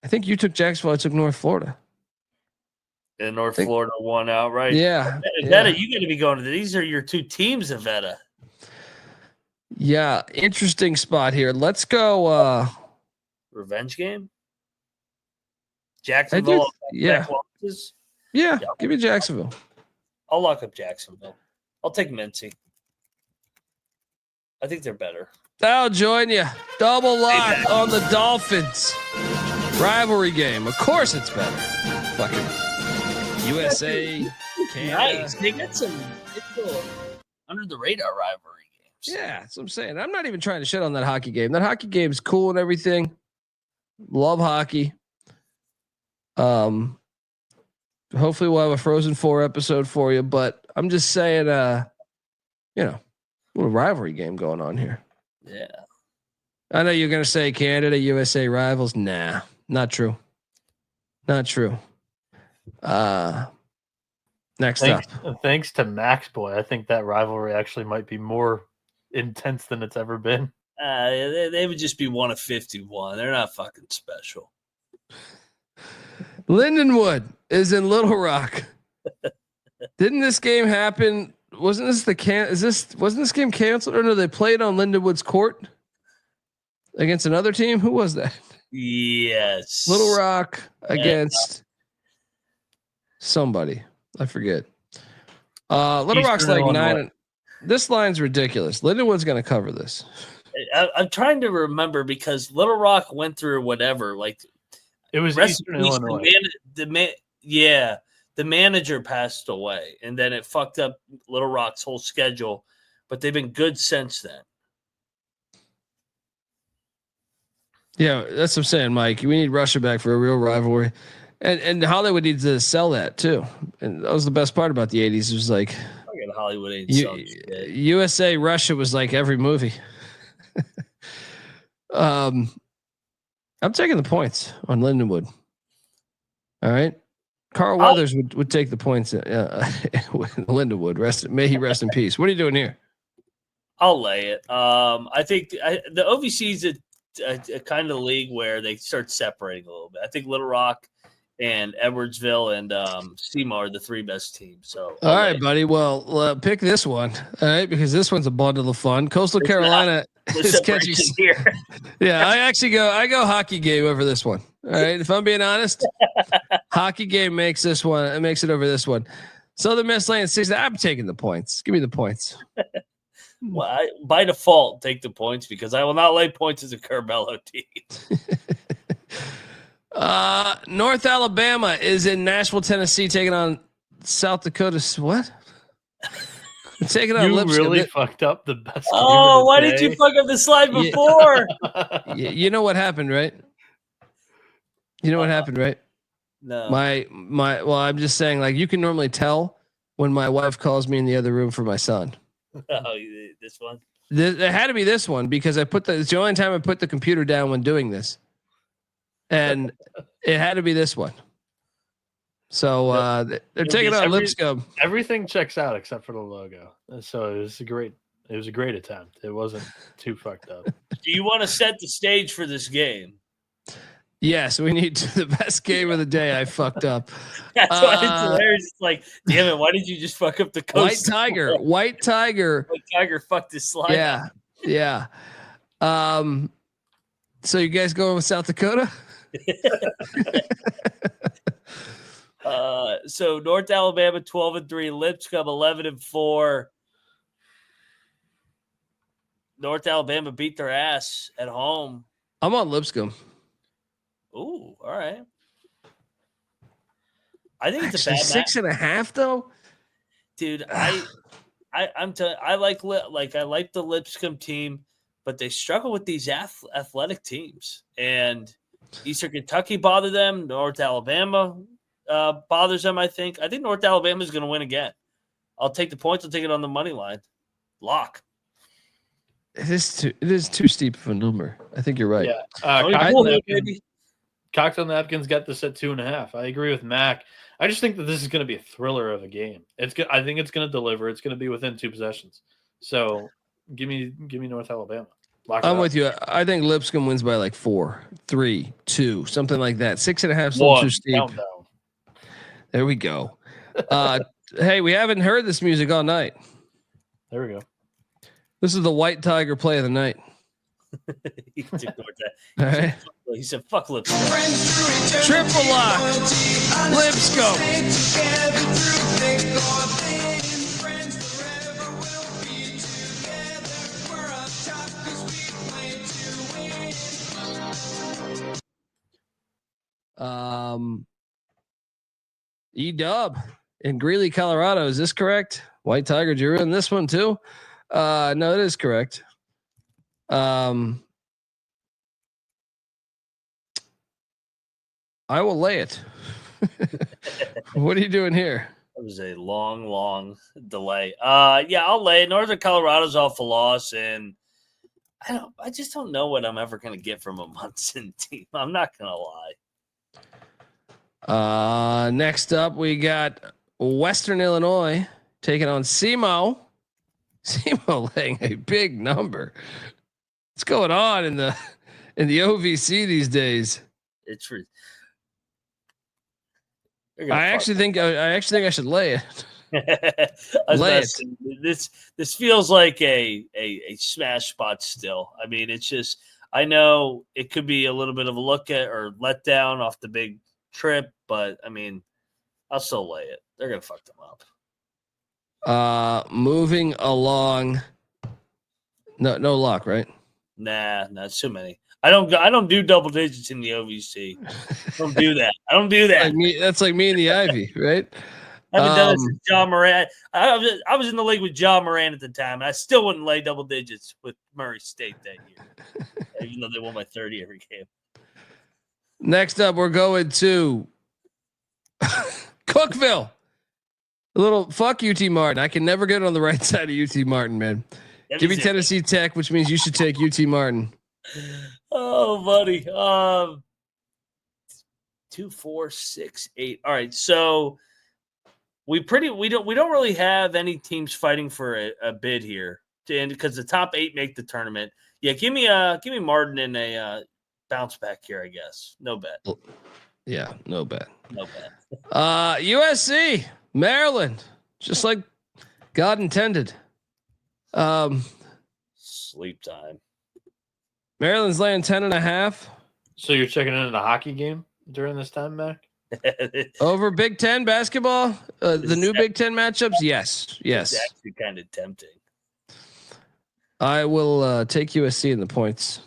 I think you took Jacksonville. I took North Florida. And North Florida won outright. Yeah. Veta, you got to be going to these are your two teams of Veta. Yeah, interesting spot here. Let's go. Revenge game. Jacksonville. Yeah. Give me Jacksonville. I'll lock up Jacksonville. I'll take Mincy. I think they're better. I'll join you. Double lock on the Dolphins. Rivalry game. Of course it's better. Fucking USA. Canada. Nice. They got some under the radar rivalry games. Yeah, that's what I'm saying. I'm not even trying to shit on that hockey game. That hockey game is cool and everything. Love hockey. Hopefully we'll have a Frozen 4 episode for you, but I'm just saying, a rivalry game going on here. Yeah. I know you're going to say Canada, USA rivals. Nah, not true. Not true. Next up. Thanks to Max Boy, I think that rivalry actually might be more intense than it's ever been. They would just be one of 51. They're not fucking special. Lindenwood is in Little Rock. Didn't this game happen? Wasn't this game canceled? Or no, they played on Lindenwood's court against another team. Who was that? Yes. Little Rock against somebody. I forget. Little Rock's like Illinois. 9. This line's ridiculous. Lindenwood's going to cover this. I'm trying to remember because Little Rock went through whatever. Like it was Eastern Illinois. The manager passed away, and then it fucked up Little Rock's whole schedule. But they've been good since then. Yeah, that's what I'm saying, Mike. We need Russia back for a real rivalry. And Hollywood needs to sell that too. And that was the best part about the 80s. It was like Hollywood ain't USA Russia was like every movie. I'm taking the points on Lindenwood. All right. Carl Weathers would take the points. Lindenwood, may he rest in peace. What are you doing here? I'll lay it. I think the OVC is a kind of league where they start separating a little bit. I think Little Rock and Edwardsville and Seymour are the three best teams. So all right, buddy. Well, pick this one. All right, because this one's a bundle of fun. Coastal Carolina is catching here. Yeah, I go hockey game over this one. All right, if I'm being honest, hockey game makes this one. It makes it over this one. Southern Miss laying 6. I'm taking the points. Give me the points. Well, by default, take the points because I will not lay points as a Curbelo team. North Alabama is in Nashville, Tennessee, taking on South Dakota. What? Taking on Lipscomb. You really fucked up the best. Oh, why did you fuck up the slide before? You know what happened, right? You know what happened, right? No. Well, I'm just saying, like, you can normally tell when my wife calls me in the other room for my son. Oh, this one? It had to be this one because it's the only time I put the computer down when doing this. And it had to be this one. So they're taking on Lipscomb. Everything checks out except for the logo. So it was a great attempt. It wasn't too fucked up. Do you want to set the stage for this game? Yes, we need the best game of the day. I fucked up. That's why it's hilarious. It's like, damn it, why did you just fuck up the coast? White Tiger fucked this slide. Yeah. So you guys going with South Dakota? So North Alabama 12-3, Lipscomb 11-4. North Alabama beat their ass at home. I'm on Lipscomb. Ooh, all right. I think it's actually, a bad 6.5 though. Dude, I like the Lipscomb team, but they struggle with these athletic teams. And Eastern Kentucky bothered them. North Alabama bothers them. I think North Alabama is going to win again. I'll take the points. I'll take it on the money line. Lock. It is too steep of a number. I think you're right. Yeah. Cocktail Napkins got this at 2.5. I agree with Mac. I just think that this is going to be a thriller of a game. I think it's going to deliver. It's going to be within 2 possessions. So give me North Alabama. I'm with you. I think Lipscomb wins by like 4, 3, 2, something like that. 6.5 is a little too steep. There we go. Hey, we haven't heard this music all night. There we go. This is the White Tiger play of the night. He took that. All right. He said, "Fuck Lipscomb." Triple lock. Lipscomb. E-Dub in Greeley, Colorado. Is this correct? White Tiger, you're in this one too? No, it is correct. I will lay it. What are you doing here? It was a long delay. Yeah, I'll lay it. Northern Colorado's off a loss, and I just don't know what I'm ever gonna get from a Munson team. I'm not gonna lie. Next up we got Western Illinois taking on SEMO. SEMO laying a big number. What's going on in the OVC these days? It's I actually think I should lay it. Lay it. This feels like a smash spot still. I mean, it's just, I know it could be a little bit of a look at or let down off the big trip, but I mean, I'll still lay it. They're gonna fuck them up. Moving along. No lock, right? Nah, not too many. I don't do double digits in the OVC. Don't do that. I don't do that. That's like me and the Ivy, right? I haven't done this with John Moran. I was in the league with John Moran at the time, and I still wouldn't lay double digits with Murray State that year, even though they won my 30 every game. Next up, we're going to Cookeville. A little fuck UT Martin. I can never get on the right side of UT Martin, man. Give me Tennessee Tech, which means you should take UT Martin. Oh, buddy. 2, 4, 6, 8. All right, so we don't really have any teams fighting for a bid here, and because the top 8 make the tournament. Yeah, give me Martin in a bounce back here, I guess. No bet. Yeah, no bet. No bet. USC, Maryland, just like God intended. Sleep time. Maryland's laying 10.5. So you're checking into the hockey game during this time, Mac? Over Big Ten basketball, the new Big Ten matchups. Yes. It's actually kind of tempting. I will take USC in the points.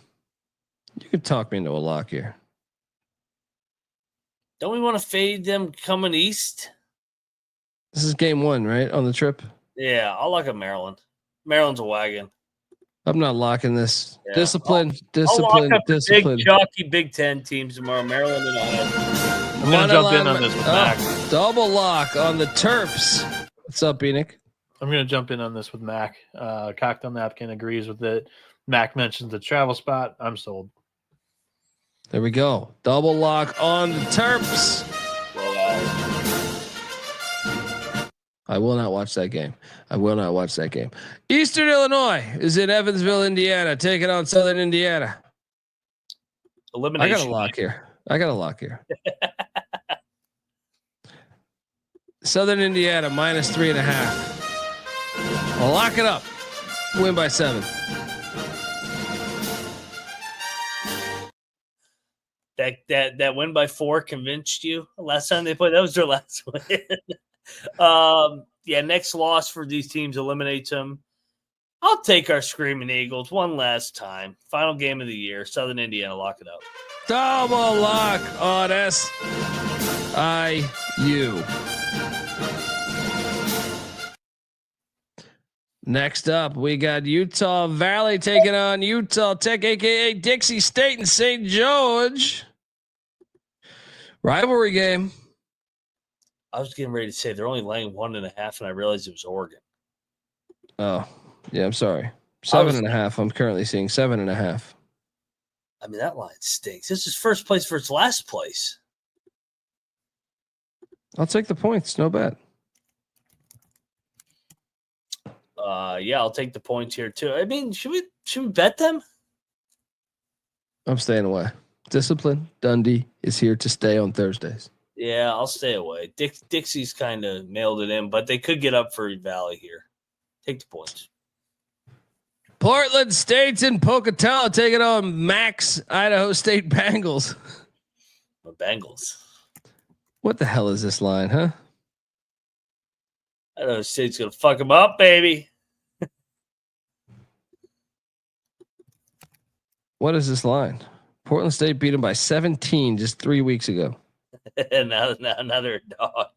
You can talk me into a lock here. Don't we want to fade them coming east? This is game 1, right? On the trip. Yeah, I'll lock up Maryland. Maryland's a wagon. I'm not locking this. Yeah. Discipline. Big jockey Big Ten teams tomorrow. Maryland and Ohio. I'm gonna jump in on this with Mac. Double lock on the Terps. What's up, Bienick? I'm gonna jump in on this with Mac. Cocktail Napkin agrees with it. Mac mentions the travel spot. I'm sold. There we go. Double lock on the Terps. I will not watch that game. Eastern Illinois is in Evansville, Indiana, taking on Southern Indiana. Elimination. I got a lock here. Southern Indiana -3.5. I'll lock it up. Win by 7. That win by 4 convinced you last time they played? That was their last win. Yeah, next loss for these teams eliminates them. I'll take our Screaming Eagles one last time. Final game of the year. Southern Indiana, lock it up. Double lock on SIU. Next up, we got Utah Valley taking on Utah Tech, aka Dixie State and St. George. Rivalry game. I was getting ready to say they're only laying 1.5, and I realized it was Oregon. Oh, yeah. I'm sorry. 7.5. I'm currently seeing 7.5. I mean, that line stinks. This is first place versus last place. I'll take the points. No bet. Yeah, I'll take the points here too. I mean, should we bet them? I'm staying away. Discipline. Dundee is here to stay on Thursdays. Yeah, I'll stay away. Dixie's kind of mailed it in, but they could get up for Valley here. Take the points. Portland State's in Pocatello taking on Max Idaho State Bengals. The Bengals. What the hell is this line, huh? Idaho State's gonna fuck them up, baby. What is this line? Portland State beat them by 17 just 3 weeks ago. now they're a dog.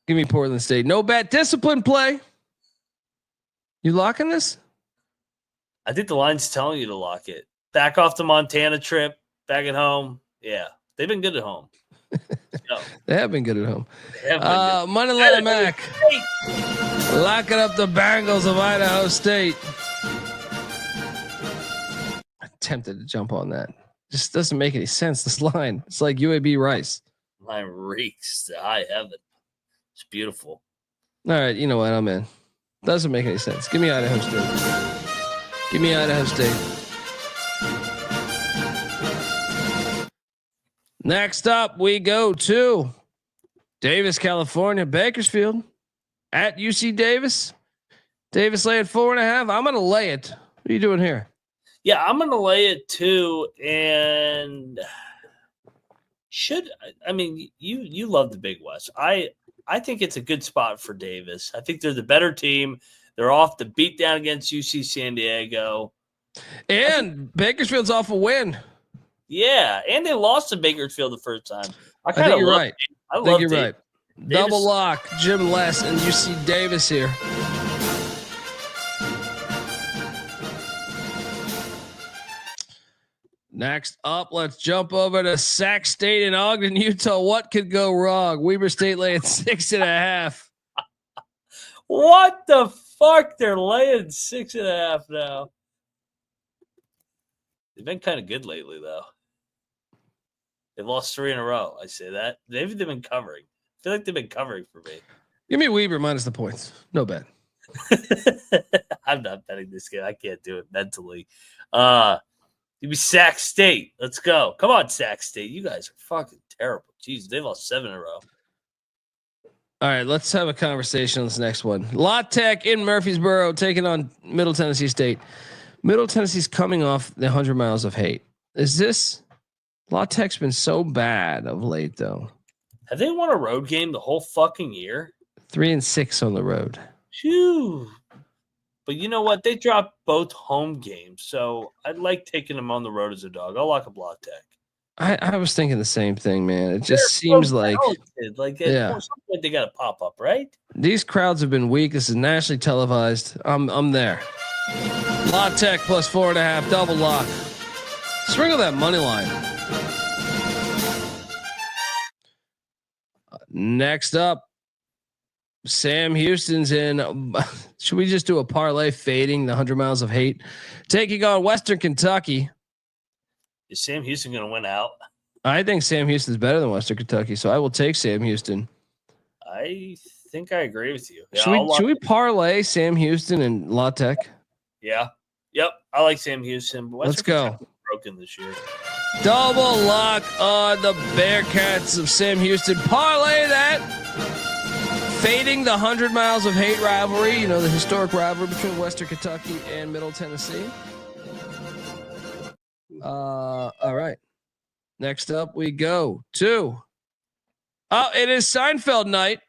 Give me Portland State. No bet. Discipline play. You locking this? I think the line's telling you to lock it. Back off the Montana trip. Back at home. Yeah, they've been good at home. They have been good at home. Money line Mac. Locking up the Bengals of Idaho State. I'm tempted to jump on that. Just doesn't make any sense. This line. It's like UAB Rice. Line reeks to high heaven. It's beautiful. All right, you know what? I'm in. Doesn't make any sense. Give me Idaho State. Give me Idaho State. Next up, we go to Davis, California, Bakersfield at UC Davis. Davis laying 4.5. I'm going to lay it. What are you doing here? Yeah, I'm going to lay it too. And you love the Big West. I think it's a good spot for Davis. I think they're the better team. They're off the beatdown against UC San Diego. And Bakersfield's off a win. Yeah, and they lost to Bakersfield the first time. I think you're right. I think you're right. Double lock, Jim Les and UC Davis here. Next up, let's jump over to Sac State in Ogden, Utah. What could go wrong? Weber State laying 6.5. What the fuck? They're laying 6.5 now. They've been kind of good lately, though. They've lost 3 in a row. I say that. They've been covering. I feel like they've been covering for me. Give me Weber minus the points. No bet. I'm not betting this game. I can't do it mentally. Give me Sac State. Let's go. Come on, Sac State. You guys are fucking terrible. Jeez, they've lost 7 in a row. All right, let's have a conversation on this next one. La Tech in Murfreesboro taking on Middle Tennessee State. Middle Tennessee's coming off the 100 miles of hate. Is this La Tech's been so bad of late, though? Have they won a road game the whole fucking year? 3-6 on the road. Phew. But you know what? They dropped both home games, so I'd like taking them on the road as a dog. I'll lock up La Tech. I was thinking the same thing, man. It just seems like at some point they got to pop up, right? These crowds have been weak. This is nationally televised. I'm there. La Tech plus 4.5, double lock. Sprinkle that money line. Next up, Sam Houston's in. Should we just do a parlay fading the 100 miles of hate? Taking on Western Kentucky. Is Sam Houston going to win out? I think Sam Houston's better than Western Kentucky, so I will take Sam Houston. I think I agree with you. Yeah, should we parlay Sam Houston and La Tech? Yeah. Yep. I like Sam Houston. But let's go. Broken this year. Double lock on the Bearcats of Sam Houston. Parlay that. Fading the 100 miles of hate rivalry. You know, the historic rivalry between Western Kentucky and Middle Tennessee. All right. Next up we go to. Oh, it is Seinfeld night.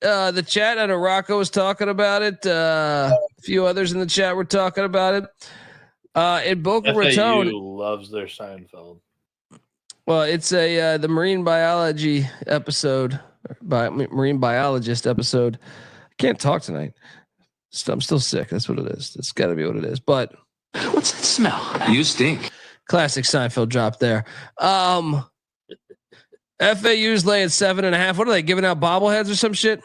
The chat, I know Rocco was talking about it. A few others in the chat were talking about it. In Boca Raton, loves their Seinfeld. Well, it's a the marine biology episode, marine biologist episode. I can't talk tonight. I'm still sick. That's what it is. That's got to be what it is. But what's that smell? You stink. Classic Seinfeld drop there. FAU's laying 7.5. What are they giving out, bobbleheads or some shit?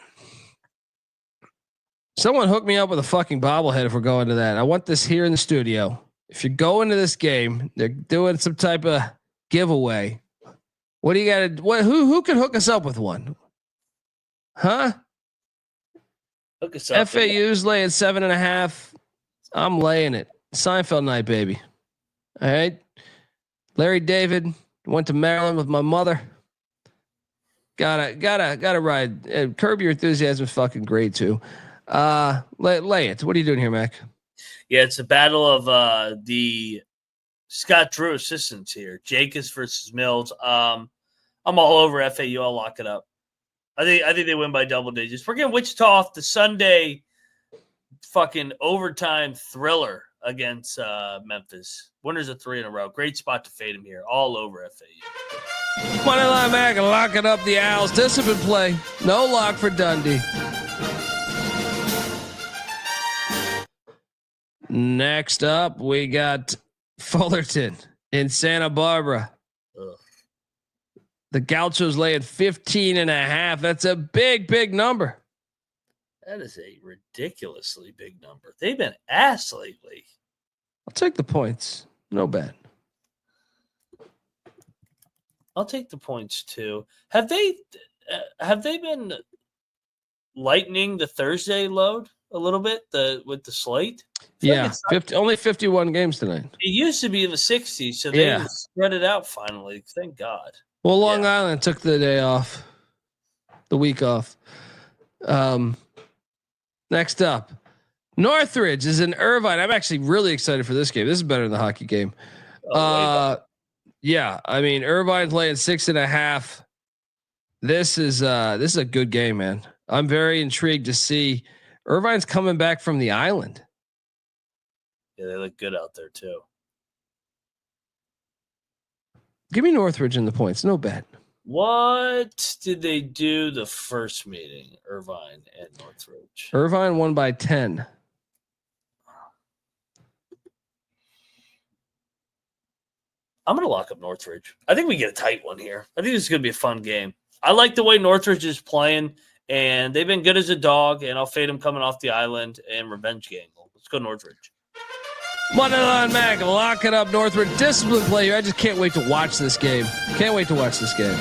Someone hook me up with a fucking bobblehead if we're going to that. I want this here in the studio. If you're going to this game, they're doing some type of giveaway. What do you got to? Who can hook us up with one? Huh? Hook us up. FAU's laying 7.5. I'm laying it. Seinfeld night, baby. All right. Larry David, Went to Maryland with my mother. Gotta ride. Curb Your Enthusiasm is fucking great too. Lay it. What are you doing here, Mac? Yeah, it's a battle of the Scott Drew assistants here. Jacobs versus Mills. I'm all over FAU. I'll lock it up. I think they win by double digits. We're getting Wichita off the Sunday fucking overtime thriller against Memphis. Winners of 3 in a row. Great spot to fade them here. All over FAU. Money line Mac locking up the Owls. Discipline play. No lock for Dundee. Next up, we got Fullerton in Santa Barbara. Ugh. The Gauchos laying 15.5. That's a big number. That is a ridiculously big number. They've been ass lately. I'll take the points. No bet. I'll take the points too. Have they been lightening the Thursday load a little bit with the slate? Yeah, only 51 games tonight. It used to be in the 60s, so they spread it out finally. Thank God. Well, Long Island took the day off, the week off. Next up, Northridge is in Irvine. I'm actually really excited for this game. This is better than the hockey game. Yeah, I mean Irvine's laying 6.5. This is a good game, man. I'm very intrigued to see Irvine's coming back from the island. Yeah, they look good out there too. Give me Northridge in the points. No bet. What did they do the first meeting, Irvine and Northridge? Irvine won by 10. I'm going to lock up Northridge. I think we get a tight one here. I think this is going to be a fun game. I like the way Northridge is playing, and they've been good as a dog, and I'll fade them coming off the island and revenge gangle. Let's go Northridge. Moneyline Mac, lock it up, Northridge. Discipline play here. I just can't wait to watch this game. Can't wait to watch this game.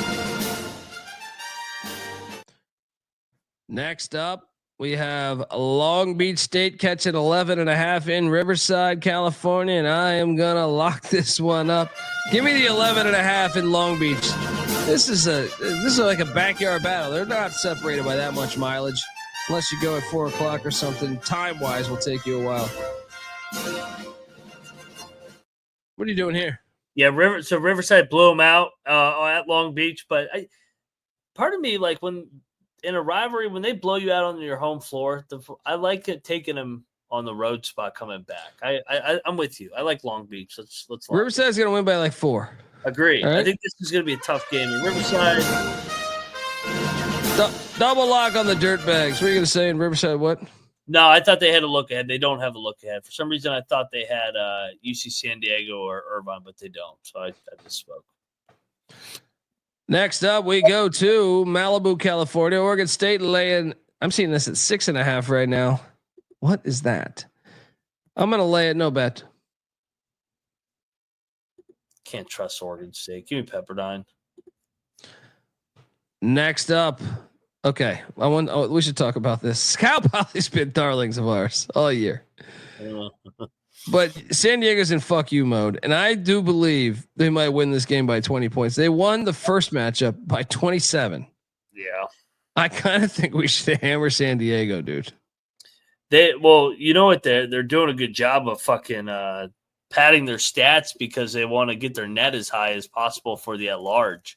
Next up, we have Long Beach State catching 11.5 in Riverside, California, and I am gonna lock this one up. Give me the 11.5 in Long Beach. This is like a backyard battle. They're not separated by that much mileage, unless you go at 4 o'clock or something. Time wise, will take you a while. What are you doing here? Yeah, Riverside blew them out at Long Beach, but part of me, like when in a rivalry, when they blow you out on your home floor, I like it taking them on the road spot coming back. I'm with you. I like Long Beach. Let's Riverside's gonna win by like 4. Agree. Right. I think this is gonna be a tough game in Riverside. Double lock on the Dirtbags. What are you gonna say in Riverside? What? No, I thought they had a look ahead. They don't have a look ahead. For some reason, I thought they had UC San Diego or Irvine, but they don't. So I just spoke. Next up, we go to Malibu, California. Oregon State laying. I'm seeing this at 6.5 right now. What is that? I'm gonna lay it. No bet. Can't trust Oregon State. Give me Pepperdine. Next up. Okay, we should talk about this. Cal Poly's been darlings of ours all year, but San Diego's in fuck you mode, and I do believe they might win this game by 20 points. They won the first matchup by 27. Yeah, I kind of think we should hammer San Diego, dude. You know what? They're doing a good job of fucking padding their stats because they want to get their net as high as possible for the at large.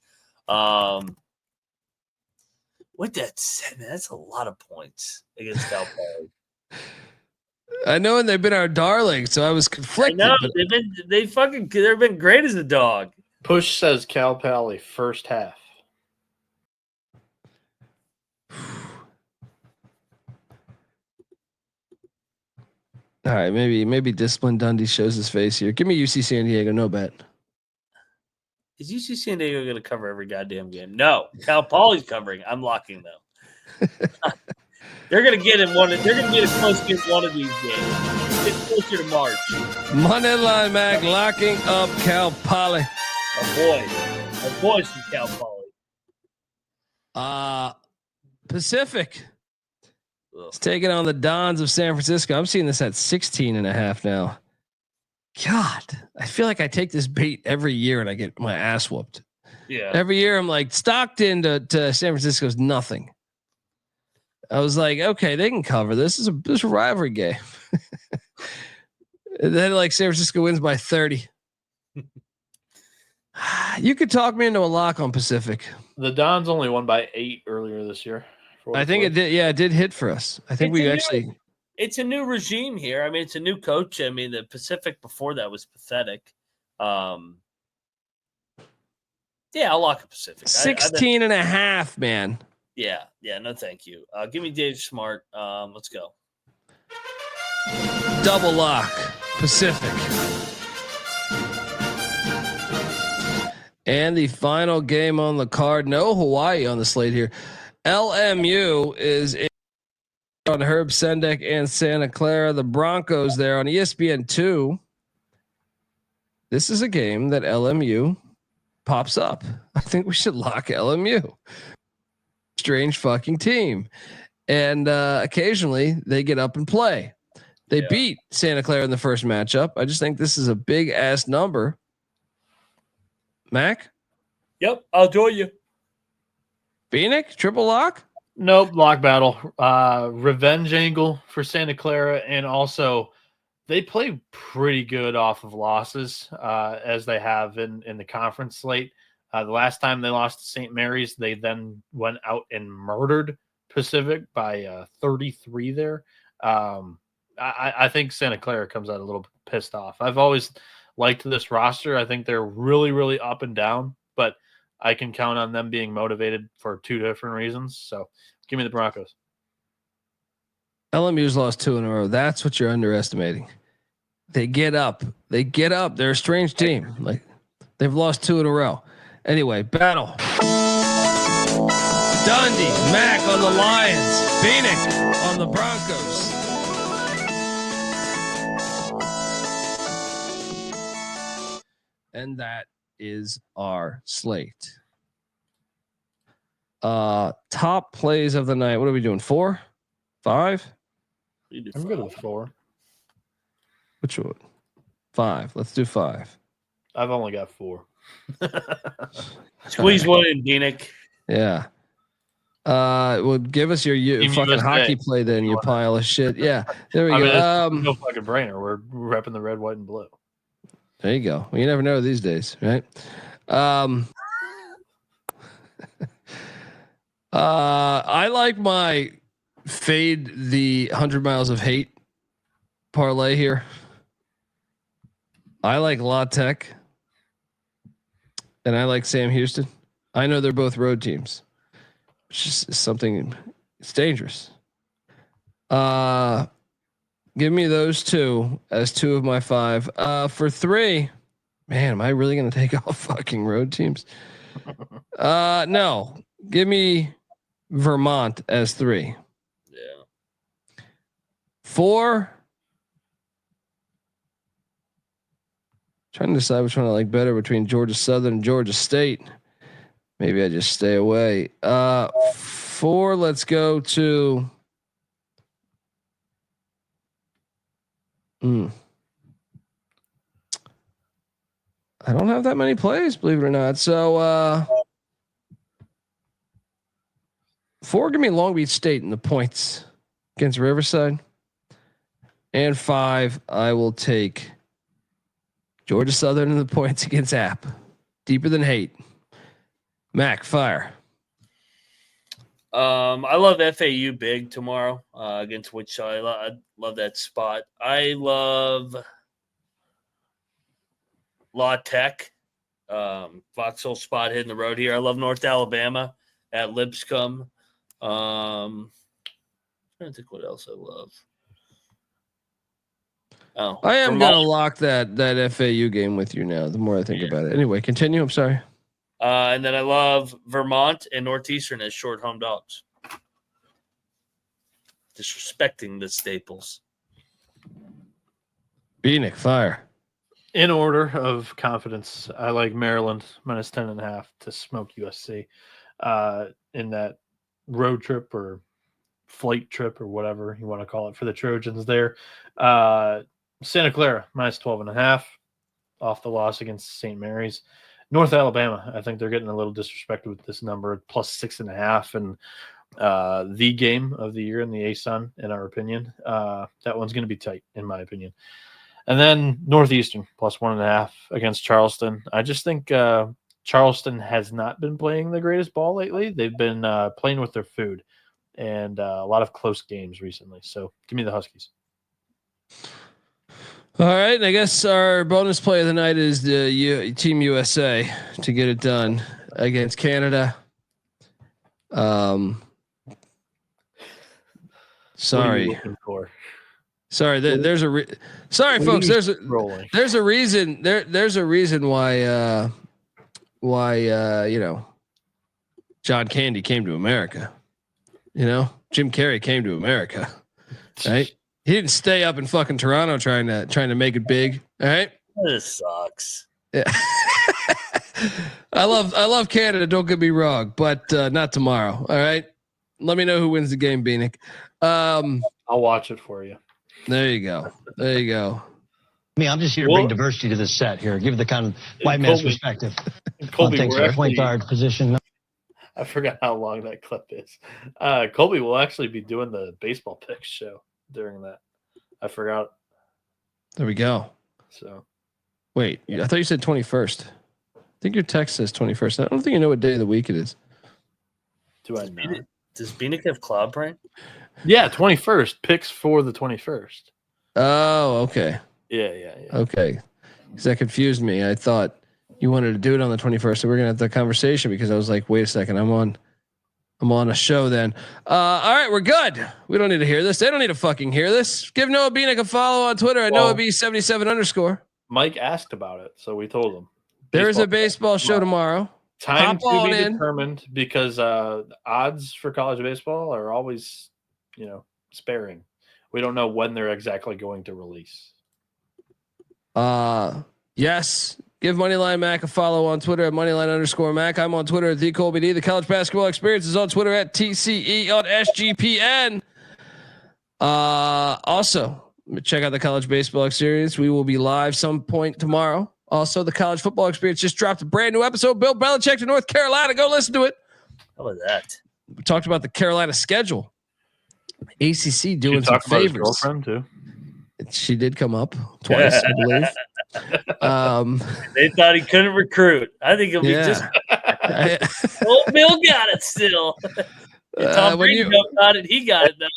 With that said, man, that's a lot of points against Cal Poly. I know, and they've been our darlings, so I was conflicted. I know, they've been great as a dog. Push says Cal Poly first half. All right, maybe Discipline Dundee shows his face here. Give me UC San Diego, no bet. Is UC San Diego going to cover every goddamn game? No. Cal Poly's covering. I'm locking them. They're going to get in one. They're going to get a close game one of these games. Get closer to March. Money line, Mac, locking up Cal Poly. My boys from Cal Poly. Pacific. It's taking on the Dons of San Francisco. I'm seeing this at 16.5 now. God, I feel like I take this bait every year and I get my ass whooped. Yeah. Every year I'm like Stockton to San Francisco's nothing. I was like, okay, they can cover this. This is a rivalry game. And then like San Francisco wins by 30. You could talk me into a lock on Pacific. The Dons only won by 8 earlier this year. I think it did. Yeah, it did hit for us. I think it's a new regime here. I mean, it's a new coach. I mean, the Pacific before that was pathetic. Yeah, I'll lock a Pacific. 16 and a half, man. Yeah. No, thank you. Give me Dave Smart. Let's go. Double lock, Pacific. And the final game on the card. No Hawaii on the slate here. LMU is on Herb Sendek and Santa Clara. The Broncos there on ESPN2. This is a game that LMU pops up. I think we should lock LMU. Strange fucking team. And occasionally they get up and play. They beat Santa Clara in the first matchup. I just think this is a big ass number. Mac? Yep, I'll join you. Bienick, triple lock? Nope, lock battle. Revenge angle for Santa Clara, and also they play pretty good off of losses as they have in the conference slate. The last time they lost to St. Mary's, they then went out and murdered Pacific by 33 there. I think Santa Clara comes out a little pissed off. I've always liked this roster. I think they're really, really up and down, but I can count on them being motivated for 2 different reasons. So give me the Broncos. LMU's lost 2 in a row. That's what you're underestimating. They get up. They're a strange team. Like they've lost 2 in a row. Anyway, battle. Dundee, Mac on the Lions, Bienick on the Broncos. And that is our slate. Top plays of the night. What are we doing? 4? 5? I'm good with 4. Which one? 5. Let's do 5. I've only got 4. Squeeze one in, Bienick. Yeah. Well, give us your fucking USA. Hockey play then, you pile of shit. Yeah. There we go. No fucking brainer. We're repping the red, white, and blue. There you go. Well, you never know these days, right? I like my fade the 100 miles of hate parlay here. I like La Tech and I like Sam Houston. I know they're both road teams. It's just something. It's dangerous. Give me those 2 as 2 of my 5. For 3, man, am I really going to take off fucking road teams? No, give me Vermont as 3. Yeah. 4. Trying to decide which one I like better between Georgia Southern and Georgia State. Maybe I just stay away. 4. Let's go to. I don't have that many plays, believe it or not. So 4, give me Long Beach State in the points against Riverside. And 5, I will take Georgia Southern in the points against App. Deeper than hate. Mac, fire. I love FAU big tomorrow against Wichita. I love that spot. I love La Tech. Foxhole spot hitting the road here. I love North Alabama at Lipscomb. I'm trying to think what else I love. Oh, I am going to lock that FAU game with you now. The more I think about it. Anyway, continue. I'm sorry. And then I love Vermont and Northeastern as short home dogs. Disrespecting the Staples. Bienick, fire. In order of confidence, I like Maryland minus 10.5 to smoke USC in that road trip or flight trip or whatever you want to call it for the Trojans there. Santa Clara, minus 12.5 off the loss against St. Mary's. North Alabama, I think they're getting a little disrespected with this number, plus 6.5. And the game of the year in the ASUN, in our opinion. That one's going to be tight, in my opinion. And then Northeastern, plus 1.5 against Charleston. I just think Charleston has not been playing the greatest ball lately. They've been playing with their food and a lot of close games recently. So give me the Huskies. All right. And I guess our bonus play of the night is the Team USA to get it done against Canada. Sorry. Sorry. There's a sorry, folks. There's a reason. There's a reason why John Candy came to America. Jim Carrey came to America, right? He didn't stay up in fucking Toronto trying to make it big. All right. This sucks. Yeah. I love Canada. Don't get me wrong, but not tomorrow. All right. Let me know who wins the game, Bienick. I'll watch it for you. There you go. I'm just here to bring diversity to this set here. Give the kind of white man's perspective. Colby, thanks for point guard position. I forgot how long that clip is. Colby will actually be doing the baseball picks show during that. I forgot. There we go. So, wait, I thought you said 21st. I think your text says 21st. I don't think you know what day of the week it is. Do I know? Does Bienick have cloud brain? Yeah, 21st. Picks for the 21st. Oh, okay. Yeah. Okay. Because that confused me. I thought you wanted to do it on the 21st. So we're gonna have the conversation because I was like, wait a second, I'm on a show then. All right, we're good. We don't need to hear this. They don't need to fucking hear this. Give Noah Bienick a follow on Twitter at NoahB77_. Mike asked about it, so we told him. There's a baseball show tomorrow. Time to be determined because odds for college baseball are always, sparing. We don't know when they're exactly going to release. Yes. Give Moneyline Mac a follow on Twitter at Moneyline_Mac. I'm on Twitter at the Colby D. The College Basketball Experience is on Twitter at TCE on SGPN. Also, check out the College Baseball Experience. We will be live some point tomorrow. Also, the College Football Experience just dropped a brand new episode. Bill Belichick to North Carolina. Go listen to it. How about that? We talked about the Carolina schedule. ACC doing some favors. His girlfriend too. She did come up twice, I believe. They thought he couldn't recruit. I think it'll be just. Bill got it still. Tom Brady got it. He got it now.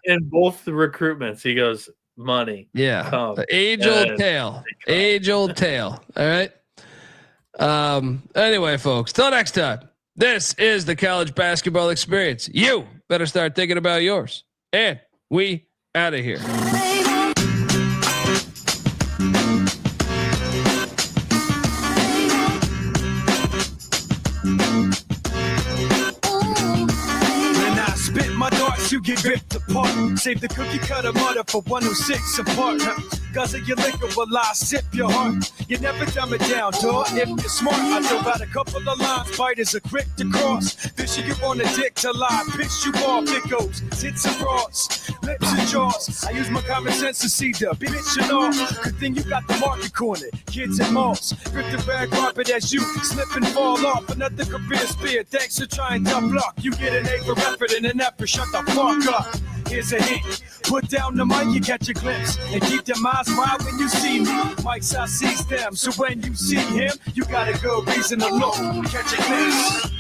in both the recruitments, he goes money. Yeah, age-old tale. Age-old tale. All right. Anyway, folks, till next time. This is the College Basketball Experience. You better start thinking about yours. And we out of here. You get ripped apart. Save the cookie cutter mutter for 106 apart. Guzzle your liquor while I sip your heart. You never dumb it down, dog. If you're smart, I throw out a couple of lines. Biters are quick to cross. Fish you on a dick to lie. Pitch you off, it goes. Tits and bras, lips and jaws. I use my common sense to see the bitch and all. Good thing you got the market corner. Kids and malls. Grip the red carpet as you slip and fall off. Another career spear. Thanks for trying to block. You get an A for effort and an F for shut the fuck up. Here's a hint. Put down the mic, you catch a glimpse. And keep your minds wide when you see me. Mike's I sees them. So when you see him, you got a good reason to look. Catch a glimpse.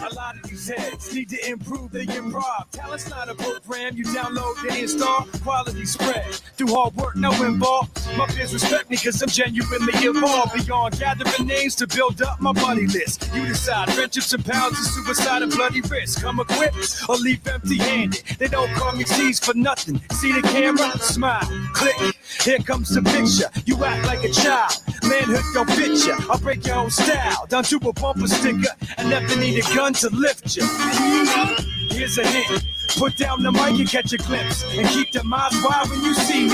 A lot of these heads need to improve their improv. Talent's not a program you download to install. Quality spread through hard work, no involved. My peers respect me because I'm genuinely evolved. Beyond gathering names to build up my buddy list. You decide friendships and pounds of suicide and bloody risk. Come equipped or leave empty-handed. They don't call me C's for nothing. See the camera? Smile. Click. Here comes the picture. You act like a child. Manhood don't fit ya. I'll break your own style. Down to a bumper sticker. I never need a gun to lift ya. Here's a hint. Put down the mic and catch a glimpse. And keep the minds wide when you see me.